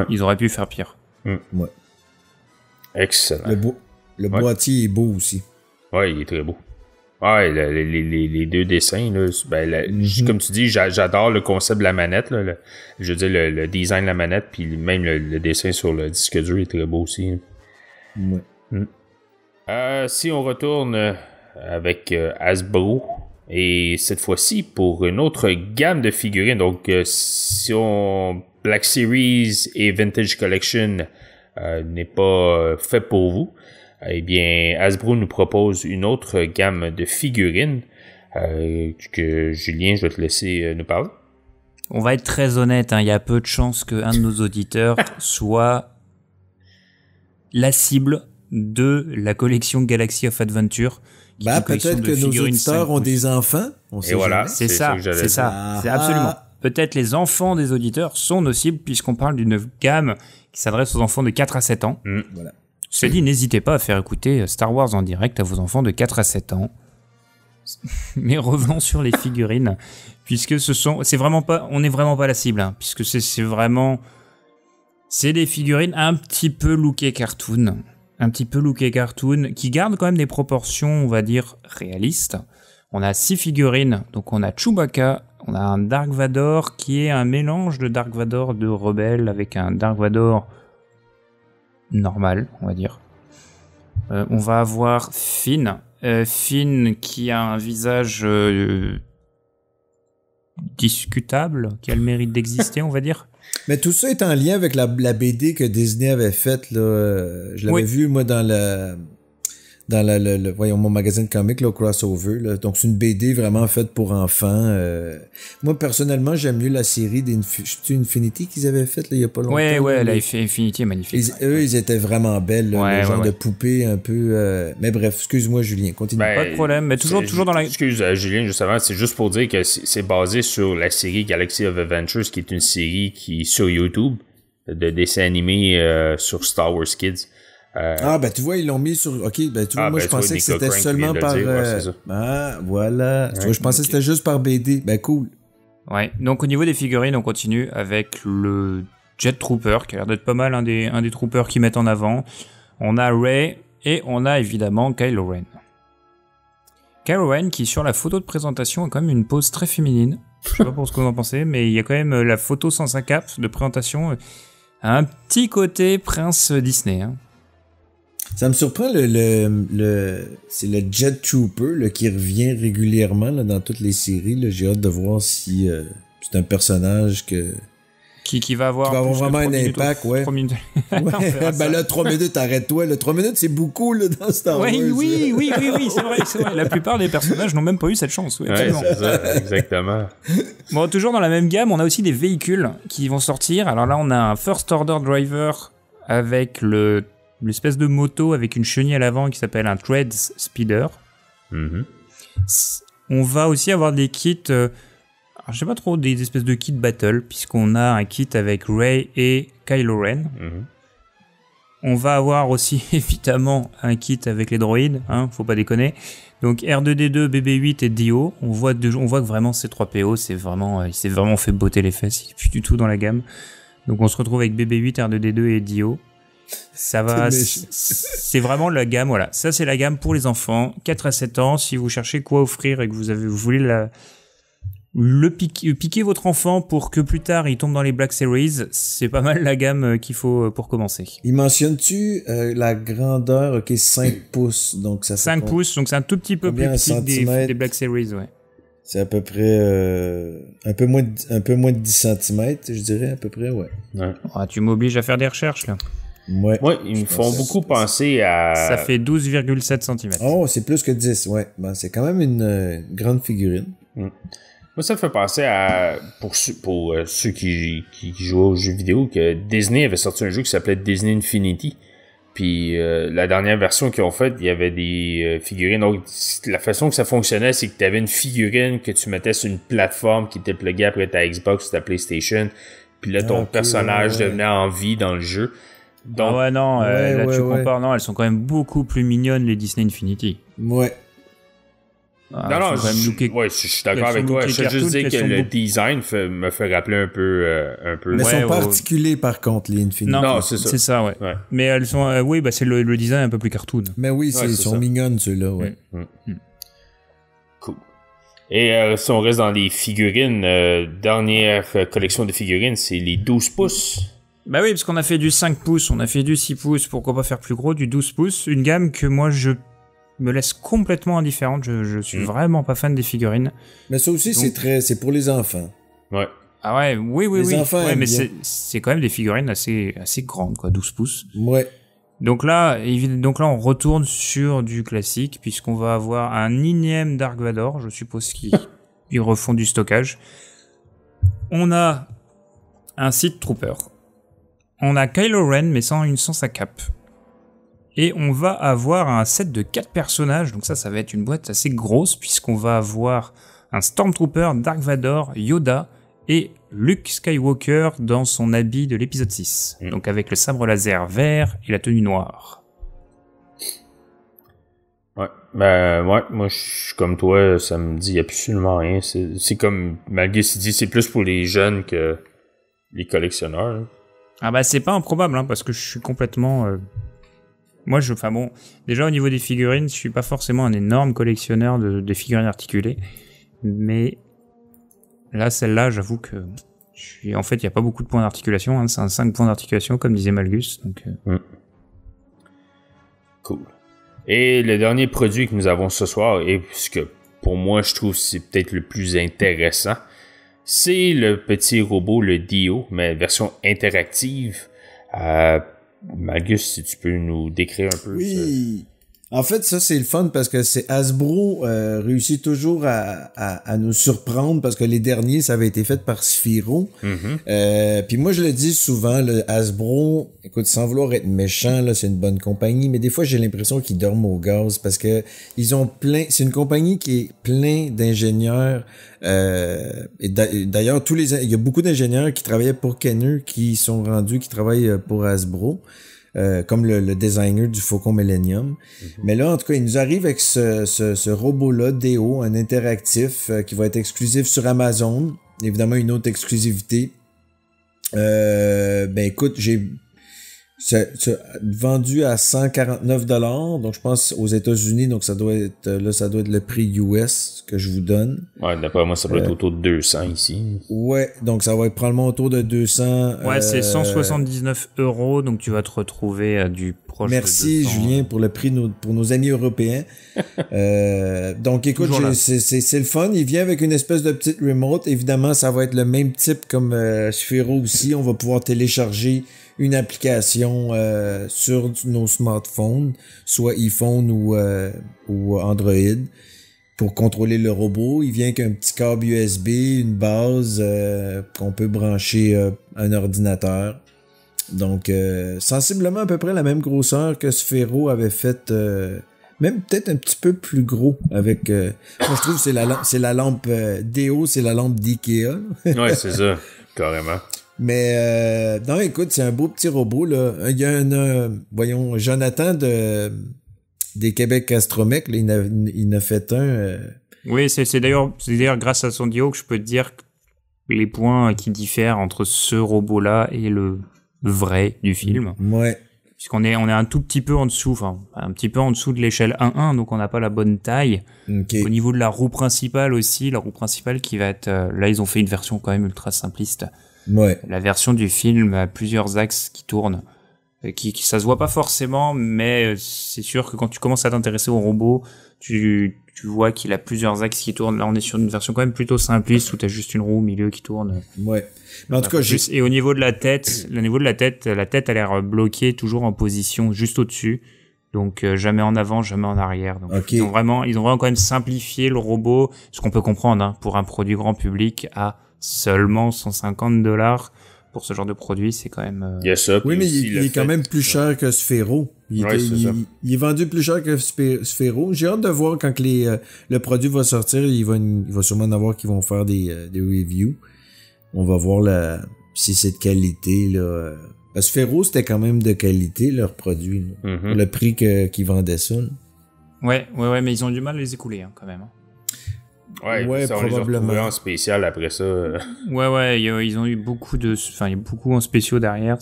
C: Ils auraient pu faire pire.
D: Ouais.
B: Excellent.
D: Le boîtier est beau aussi.
B: Ouais, il est très beau. Ouais, les deux dessins, là, comme tu dis, j'adore le concept de la manette. Là, je veux dire, le design de la manette, puis même le dessin sur le disque dur est très beau aussi. Si on retourne avec Hasbro, et cette fois-ci pour une autre gamme de figurines, donc si Black Series et Vintage Collection n'est pas fait pour vous, eh bien, Hasbro nous propose une autre gamme de figurines que Julien, je vais te laisser nous parler.
C: On va être très honnête, il y a peu de chances qu'un de nos auditeurs soit la cible de la collection Galaxy of Adventure.
D: Peut-être que nos auditeurs ont des enfants.
B: Et voilà,
C: c'est ça. C'est absolument. Peut-être les enfants des auditeurs sont nos cibles puisqu'on parle d'une gamme qui s'adresse aux enfants de 4 à 7 ans.
D: Voilà.
C: Cela dit, n'hésitez pas à faire écouter Star Wars en direct à vos enfants de 4 à 7 ans. Mais revenons sur les figurines, puisque on n'est vraiment pas la cible, puisque c'est des figurines un petit peu lookées cartoon, qui gardent quand même des proportions, on va dire, réalistes. On a 6 figurines, donc on a Chewbacca, on a un Dark Vador qui est un mélange de Dark Vador de Rebelle avec un Dark Vador normal, on va dire. On va avoir Finn. Finn qui a un visage discutable, qui a le mérite d'exister, on va dire.
D: Mais tout ça est en lien avec la BD que Disney avait faite. Je l'avais vu, moi, dans mon magazine de comics, le Crossover. Là. Donc, c'est une BD vraiment faite pour enfants. Moi, personnellement, j'aime mieux la série d'Infinity qu'ils avaient faite il y a pas longtemps.
C: Ouais, la Infinity est magnifique.
D: Ils étaient vraiment belles. Le genre de poupée un peu... Mais bref, excuse-moi, Julien, continue.
C: Pas de problème, mais toujours dans la...
B: Excuse, Julien, justement, c'est juste pour dire que c'est basé sur la série Galaxy of Adventures, qui est une série qui est sur YouTube, de dessins animés sur Star Wars Kids.
D: Tu vois, ils l'ont mis sur... OK, tu vois, moi, je pensais que c'était seulement par... Voilà. Tu vois, je pensais que c'était juste par BD. Cool.
C: Ouais, donc au niveau des figurines, on continue avec le Jet Trooper, qui a l'air d'être pas mal un des troopers qu'ils mettent en avant. On a Rey, et on a évidemment Kylo Ren. Kylo Ren, qui sur la photo de présentation a quand même une pose très féminine. Je sais pas pour ce que vous en pensez, mais il y a quand même la photo sans un cap de présentation. Un petit côté prince Disney,
D: Ça me surprend, c'est le Jet Trooper qui revient régulièrement là, dans toutes les séries. Là. J'ai hâte de voir si c'est un personnage
C: qui va avoir
D: vraiment un impact.
C: 3 minutes.
D: Là, 3 minutes, arrête-toi. Là. 3 minutes, c'est beaucoup là, dans Star Wars.
C: Oui, c'est vrai. La plupart des personnages n'ont même pas eu cette chance.
B: Oui, c'est ça, exactement.
C: Bon, toujours dans la même gamme, on a aussi des véhicules qui vont sortir. Alors là, on a un First Order Driver avec le l'espèce de moto avec une chenille à l'avant qui s'appelle un Threads Speeder. On va aussi avoir des kits, alors je sais pas trop, des espèces de kits battle, puisqu'on a un kit avec Rey et Kylo Ren. On va avoir aussi évidemment un kit avec les droïdes, hein, faut pas déconner. Donc R2D2, BB8 et Dio. On voit que vraiment ces 3 PO, il s'est vraiment fait botter les fesses, il est plus du tout dans la gamme. Donc on se retrouve avec BB8, R2D2 et Dio. Ça va, c'est vraiment la gamme, voilà. Ça c'est la gamme pour les enfants, 4 à 7 ans. Si vous cherchez quoi offrir et que vous voulez piquer votre enfant pour que plus tard il tombe dans les Black Series, c'est pas mal la gamme qu'il faut pour commencer.
D: Il mentionne-tu la grandeur, ok, 5 pouces, donc ça fait
C: 5 pouces, donc c'est un tout petit peu plus petit des Black Series, ouais.
D: C'est à peu près un peu moins de 10 cm, je dirais, à peu près, ouais.
C: Ah, tu m'obliges à faire des recherches, là.
D: Ouais,
B: ils me font beaucoup penser à...
C: Ça fait 12,7 cm.
D: Oh, c'est plus que 10, ouais. Ben, c'est quand même une grande figurine.
B: Moi, ça me fait penser à... Pour ceux qui jouent aux jeux vidéo, que Disney avait sorti un jeu qui s'appelait Disney Infinity. Puis la dernière version qu'ils ont faite, il y avait des figurines. Donc, la façon que ça fonctionnait, c'est que tu avais une figurine que tu mettais sur une plateforme qui était pluguée après ta Xbox ou ta PlayStation. Puis là, ton personnage devenait en vie dans le jeu. Donc,
C: ah ouais, non, tu compares, non, elles sont quand même beaucoup plus mignonnes, les Disney Infinity.
D: Ouais.
B: Non, je suis d'accord avec toi. Je veux juste dire que le design me fait rappeler un peu.
D: Mais elles sont pas articulées, par contre, les Infinity.
B: Non, c'est ça.
C: C'est ça, ouais. Mais elles sont, oui, c'est le design un peu plus cartoon.
D: Mais oui, ils sont mignonnes, ceux-là, ouais.
B: Cool. Et si on reste dans les figurines, dernière collection de figurines, c'est les 12 pouces.
C: Bah oui, parce qu'on a fait du 5 pouces, on a fait du 6 pouces, pourquoi pas faire plus gros, du 12 pouces, une gamme que moi je me laisse complètement indifférente, je suis vraiment pas fan des figurines.
D: Mais ça aussi, c'est pour les enfants.
B: Ouais.
C: Ah ouais, oui.
D: Les enfants
C: ouais, mais
D: bien.
C: c'est quand même des figurines assez grandes, quoi, 12 pouces.
D: Ouais.
C: Donc là, on retourne sur du classique, puisqu'on va avoir un énième Dark Vador, je suppose qu'ils refont du stockage. On a un Sith Trooper. On a Kylo Ren, mais sans sa cape. Et on va avoir un set de 4 personnages, donc ça va être une boîte assez grosse, puisqu'on va avoir un Stormtrooper, Dark Vador, Yoda, et Luke Skywalker dans son habit de l'épisode 6. Donc avec le sabre laser vert et la tenue noire.
B: Ouais, moi je suis comme toi, ça me dit absolument rien. C'est comme malgré ce qu'il dit, c'est plus pour les jeunes que les collectionneurs. Là.
C: Ah bah c'est pas improbable, hein, parce que je suis complètement... Moi, déjà au niveau des figurines, je suis pas forcément un énorme collectionneur de figurines articulées, mais là, celle-là, j'avoue que en fait, il y a pas beaucoup de points d'articulation, hein, c'est un 5 points d'articulation, comme disait Malgus, donc...
B: Cool. Et le dernier produit que nous avons ce soir, et ce que pour moi, je trouve c'est peut-être le plus intéressant, c'est le petit robot, le Dio, mais version interactive. Malgus, si tu peux nous décrire un peu.
D: Oui. En fait, ça, c'est le fun parce que c'est Hasbro réussit toujours à nous surprendre parce que les derniers, ça avait été fait par Sphero. Puis moi, je le dis souvent, le Hasbro, écoute, sans vouloir être méchant, là, c'est une bonne compagnie, mais des fois, j'ai l'impression qu'ils dorment au gaz parce que ils ont c'est une compagnie qui est plein d'ingénieurs. Et d'ailleurs, il y a beaucoup d'ingénieurs qui travaillaient pour Kenner qui travaillent pour Hasbro. Comme le designer du Faucon Millennium. Mais là, en tout cas, il nous arrive avec ce robot-là, Dio, un interactif qui va être exclusif sur Amazon. Évidemment, une autre exclusivité. Écoute, c'est vendu à 149 $, donc je pense aux États-Unis, donc ça doit être le prix US que je vous donne.
B: Ouais, d'après moi, ça doit être autour de 200 ici.
D: Ouais, donc ça va être probablement autour de 200.
C: Ouais, c'est 179 €, donc tu vas te retrouver à du proche
D: Merci
C: de 200.
D: Julien pour le prix pour nos amis européens. Donc écoute, c'est le fun, il vient avec une espèce de petite remote, évidemment ça va être le même type comme Sphero aussi, on va pouvoir télécharger une application sur nos smartphones, soit iPhone ou Android, pour contrôler le robot. Il vient avec un petit câble USB, une base qu'on peut brancher à un ordinateur. Donc, sensiblement à peu près la même grosseur que Sphero avait fait, même peut-être un petit peu plus gros avec... moi, je trouve que c'est la lampe Deo, c'est la lampe d'Ikea.
B: Ouais, c'est ça, carrément.
D: Mais, non, écoute, c'est un beau petit robot, là. Il y a voyons, Jonathan des Québec Astromech, là, il en a fait un...
C: Oui, c'est d'ailleurs grâce à son duo que je peux te dire les points qui diffèrent entre ce robot-là et le vrai du film.
D: Ouais.
C: Puisqu'on est un tout petit peu en dessous, enfin, un petit peu en dessous de l'échelle 1-1, donc on n'a pas la bonne taille.
D: Okay.
C: Au niveau de la roue principale aussi, la roue principale qui va être... là, ils ont fait une version quand même ultra simpliste.
D: Ouais.
C: La version du film a plusieurs axes qui tournent. Qui ça se voit pas forcément, mais c'est sûr que quand tu commences à t'intéresser au robot, tu vois qu'il a plusieurs axes qui tournent. Là, on est sur une version quand même plutôt simpliste où t'as juste une roue au milieu qui tourne.
D: Ouais. Mais en tout cas,
C: et au niveau de la tête, la tête a l'air bloquée toujours en position juste au-dessus. Donc jamais en avant, jamais en arrière. Donc
D: okay.
C: ils ont vraiment quand même simplifié le robot, ce qu'on peut comprendre hein, pour un produit grand public à seulement $150 pour ce genre de produit, c'est quand même...
D: Oui, mais il est quand même plus cher que Sphero. Il est vendu plus cher que Sphero. J'ai hâte de voir quand le produit va sortir. Il va sûrement en avoir qui vont faire des reviews. On va voir si c'est de qualité. Là. Sphero, c'était quand même de qualité, leur produit. Mm-hmm. Le prix qu'ils vendaient ça. Là.
C: Ouais, mais ils ont du mal à les écouler hein, quand même. Hein.
B: Ouais, ça, probablement. On les a en spécial après ça.
C: Ouais, ils ont eu beaucoup il y a beaucoup en spéciaux derrière.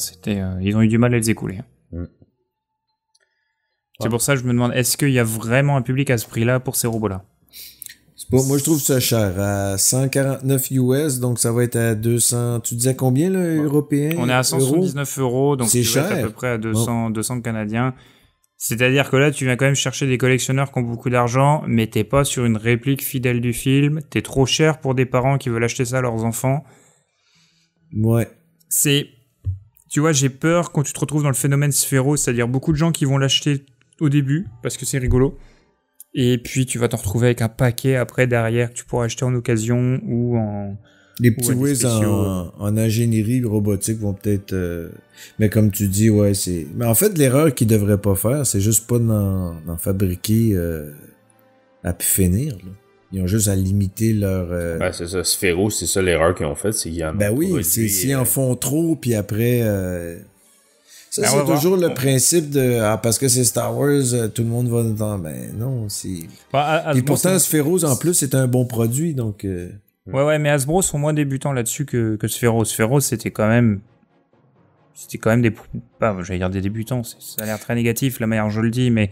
C: Ils ont eu du mal à les écouler. Hein. C'est pour ça que je me demande, est-ce qu'il y a vraiment un public à ce prix-là pour ces robots-là?
D: Moi, je trouve ça cher. À 149 US, donc ça va être à 200... Tu disais combien, là, européen?
C: On est à 179 €, donc
D: c'est cher.
C: À peu près à 200 canadiens. C'est-à-dire que là, tu viens quand même chercher des collectionneurs qui ont beaucoup d'argent, mais t'es pas sur une réplique fidèle du film. T'es trop cher pour des parents qui veulent acheter ça à leurs enfants.
D: Ouais.
C: Tu vois, j'ai peur quand tu te retrouves dans le phénomène Sphero, c'est-à-dire beaucoup de gens qui vont l'acheter au début, parce que c'est rigolo. Et puis, tu vas t'en retrouver avec un paquet après, derrière, que tu pourras acheter en occasion ou en...
D: Les petits whiz en ingénierie robotique vont peut-être... Mais comme tu dis, ouais, c'est... Mais en fait, l'erreur qu'ils devraient pas faire, c'est juste pas d'en fabriquer à pu finir. Là. Ils ont juste à limiter leur...
B: Ben, c'est ça. Sphero, c'est ça l'erreur qu'ils ont faite, c'est qu'ils en
D: ont
B: produit,
D: s'ils en font trop, puis après... Ça, c'est toujours le principe de... Ah, parce que c'est Star Wars, tout le monde va dans... Ben non, c'est... Et pourtant, Sphero, en plus, c'est un bon produit, donc...
C: Ouais, mais Hasbro sont moins débutants là-dessus que Sphero. Sphero, c'était quand même j'allais dire des débutants, ça a l'air très négatif la manière dont je le dis, mais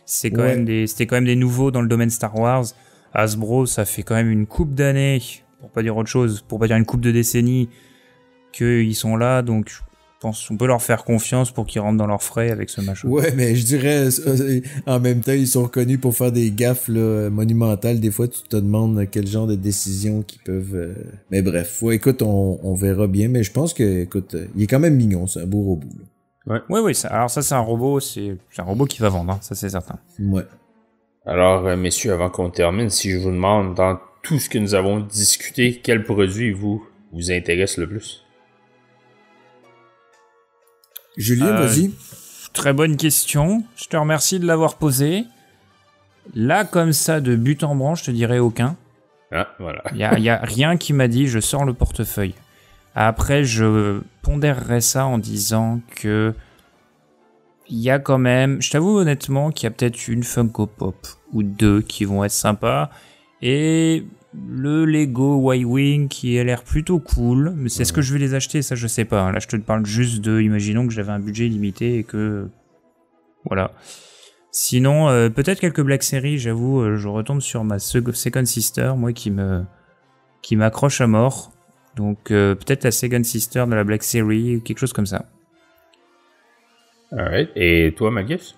C: c'était quand même des nouveaux dans le domaine Star Wars. Hasbro, ça fait quand même une couple d'années, pour pas dire autre chose, pour pas dire une couple de décennies, qu'ils sont là, donc je pense qu'on peut leur faire confiance pour qu'ils rentrent dans leurs frais avec ce machin.
D: Ouais, mais je dirais, en même temps, ils sont reconnus pour faire des gaffes là, monumentales. Des fois, tu te demandes quel genre de décisions qu'ils peuvent... Mais bref, ouais, écoute, on verra bien. Mais je pense que, écoute, il est quand même mignon, c'est un beau robot. Là.
C: Ouais, alors ça, c'est un robot qui va vendre, hein, ça c'est certain.
D: Ouais.
B: Alors, messieurs, avant qu'on termine, si je vous demande, dans tout ce que nous avons discuté, quel produit vous intéresse le plus?
D: Julien, vas-y.
C: Très bonne question. Je te remercie de l'avoir posée. Là, comme ça, de but en blanc, je te dirais aucun.
B: Ah, voilà.
C: Il y a rien qui m'a dit, je sors le portefeuille. Après, je pondérerais ça en disant que il y a quand même... Je t'avoue honnêtement qu'il y a peut-être une Funko Pop ou deux qui vont être sympas. Et... le Lego Y-Wing qui a l'air plutôt cool, mais est-ce que je vais les acheter? Ça je sais pas, là je te parle juste imaginons que j'avais un budget limité et que voilà. Sinon peut-être quelques Black Series, j'avoue, je retombe sur ma Second Sister, moi qui m'accroche à mort, donc peut-être la Second Sister de la Black Series, quelque chose comme ça.
B: Alright, et toi Magus?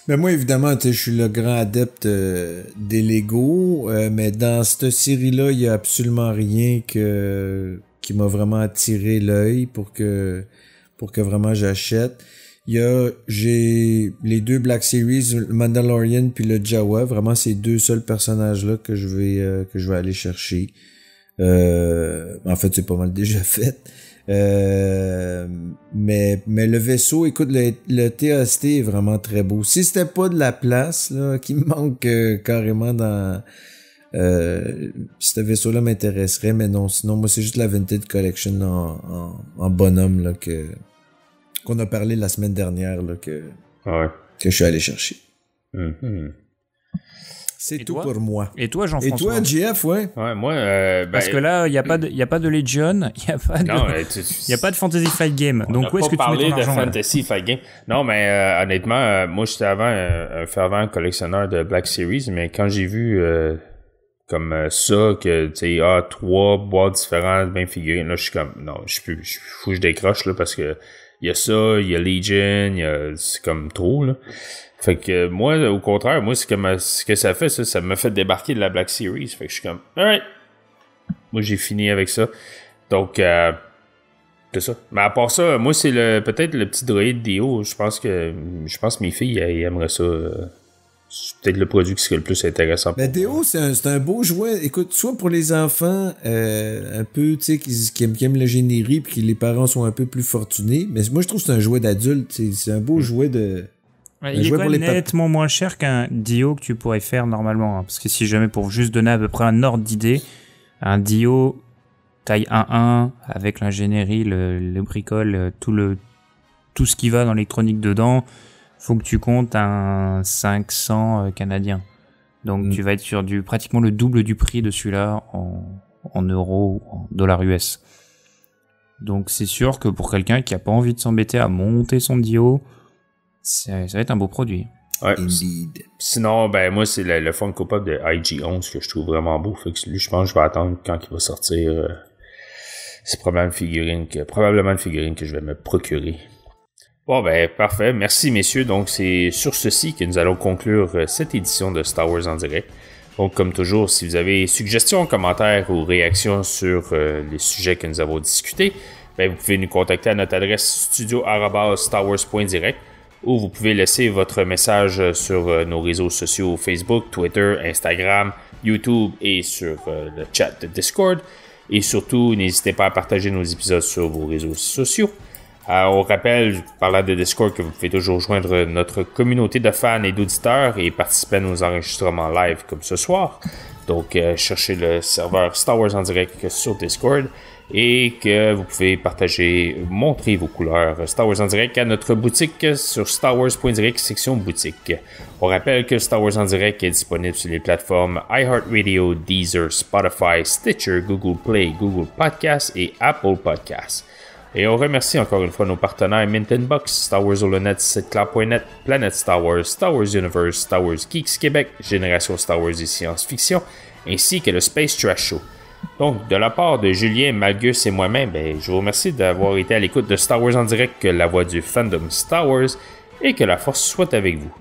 D: Ben moi, évidemment, je suis le grand adepte des Lego, mais dans cette série-là, il y a absolument rien qui m'a vraiment attiré l'œil pour que vraiment j'achète. J'ai les deux Black Series, le Mandalorian puis le Jawa, vraiment ces deux seuls personnages-là que je vais aller chercher. En fait, c'est pas mal déjà fait. Mais le vaisseau, écoute, le TAST est vraiment très beau. Si c'était pas de la place, là, qui me manque carrément dans... ce vaisseau-là m'intéresserait, mais non, sinon, moi, c'est juste la Vintage Collection en bonhomme, là, qu'on a parlé la semaine dernière, là, que je suis allé chercher.
B: Mm-hmm.
D: C'est tout pour moi.
C: Et toi, Jean-François?
D: Et toi, JF, ouais?
B: Ouais, moi...
C: Parce que là, il n'y a pas de Legion, il n'y a pas de Fantasy Flight Game. Donc, où est-ce que tu mets ton argent?
B: De Fantasy Flight Game. Non, mais honnêtement, moi, j'étais avant un fervent collectionneur de Black Series, mais quand j'ai vu comme ça, que, tu sais, 3 boîtes différentes, bien figurines, là, je suis comme, non, faut que je décroche, là, parce que il y a ça, il y a Legion, c'est comme trop, là. Fait que moi, au contraire, moi, ce que ça fait, ça me fait débarquer de la Black Series. Fait que je suis comme, alright. Moi, j'ai fini avec ça. Donc, c'est ça. Mais à part ça, moi, c'est peut-être le petit droïde Dio. Je pense que mes filles, elles aimeraient ça. C'est peut-être le produit qui serait le plus intéressant.
D: Ben, Dio, c'est un beau jouet. Écoute, soit pour les enfants, un peu, tu sais, qui aiment l'ingénierie puis que les parents sont un peu plus fortunés. Mais moi, je trouve que c'est un jouet d'adulte. C'est un beau jouet de...
C: Il est quand même nettement moins cher qu'un Dio que tu pourrais faire normalement. Hein, parce que si jamais, pour juste donner à peu près un ordre d'idée, un Dio taille 1.1 avec l'ingénierie, le bricole, tout ce qui va dans l'électronique dedans, faut que tu comptes un 500 canadien. Donc tu vas être sur pratiquement le double du prix de celui-là en euros ou en dollars US. Donc c'est sûr que pour quelqu'un qui a pas envie de s'embêter à monter son Dio, ça va être un beau produit.
B: Ouais. Sinon, ben moi, c'est le Funko Pop de IG-11 que je trouve vraiment beau. Fait que lui, je pense que je vais attendre quand il va sortir. C'est probablement une figurine que je vais me procurer. Bon, ben parfait. Merci, messieurs. Donc, c'est sur ceci que nous allons conclure cette édition de Star Wars en direct. Donc, comme toujours, si vous avez suggestions, commentaires ou réactions sur les sujets que nous avons discutés, ben, vous pouvez nous contacter à notre adresse studio@starwars.direct. Ou vous pouvez laisser votre message sur nos réseaux sociaux Facebook, Twitter, Instagram, YouTube et sur le chat de Discord. Et surtout, n'hésitez pas à partager nos épisodes sur vos réseaux sociaux. On rappelle, parlant de Discord, que vous pouvez toujours joindre notre communauté de fans et d'auditeurs et participer à nos enregistrements live comme ce soir. Donc, cherchez le serveur Star Wars en direct sur Discord. Et que vous pouvez montrer vos couleurs Star Wars en direct à notre boutique sur starwars.direct section boutique. On rappelle que Star Wars en direct est disponible sur les plateformes iHeartRadio, Deezer, Spotify, Stitcher, Google Play, Google Podcasts et Apple Podcasts. Et on remercie encore une fois nos partenaires Mint & Box, Star Wars Holonet, sitecloud.net, Planète Star Wars Universe, Star Wars Geeks Québec, Génération Star Wars et Science-Fiction, ainsi que le Space Trash Show. Donc, de la part de Julien, Malgus et moi-même, je vous remercie d'avoir été à l'écoute de Star Wars en direct, que la voix du fandom Star Wars, et que la force soit avec vous.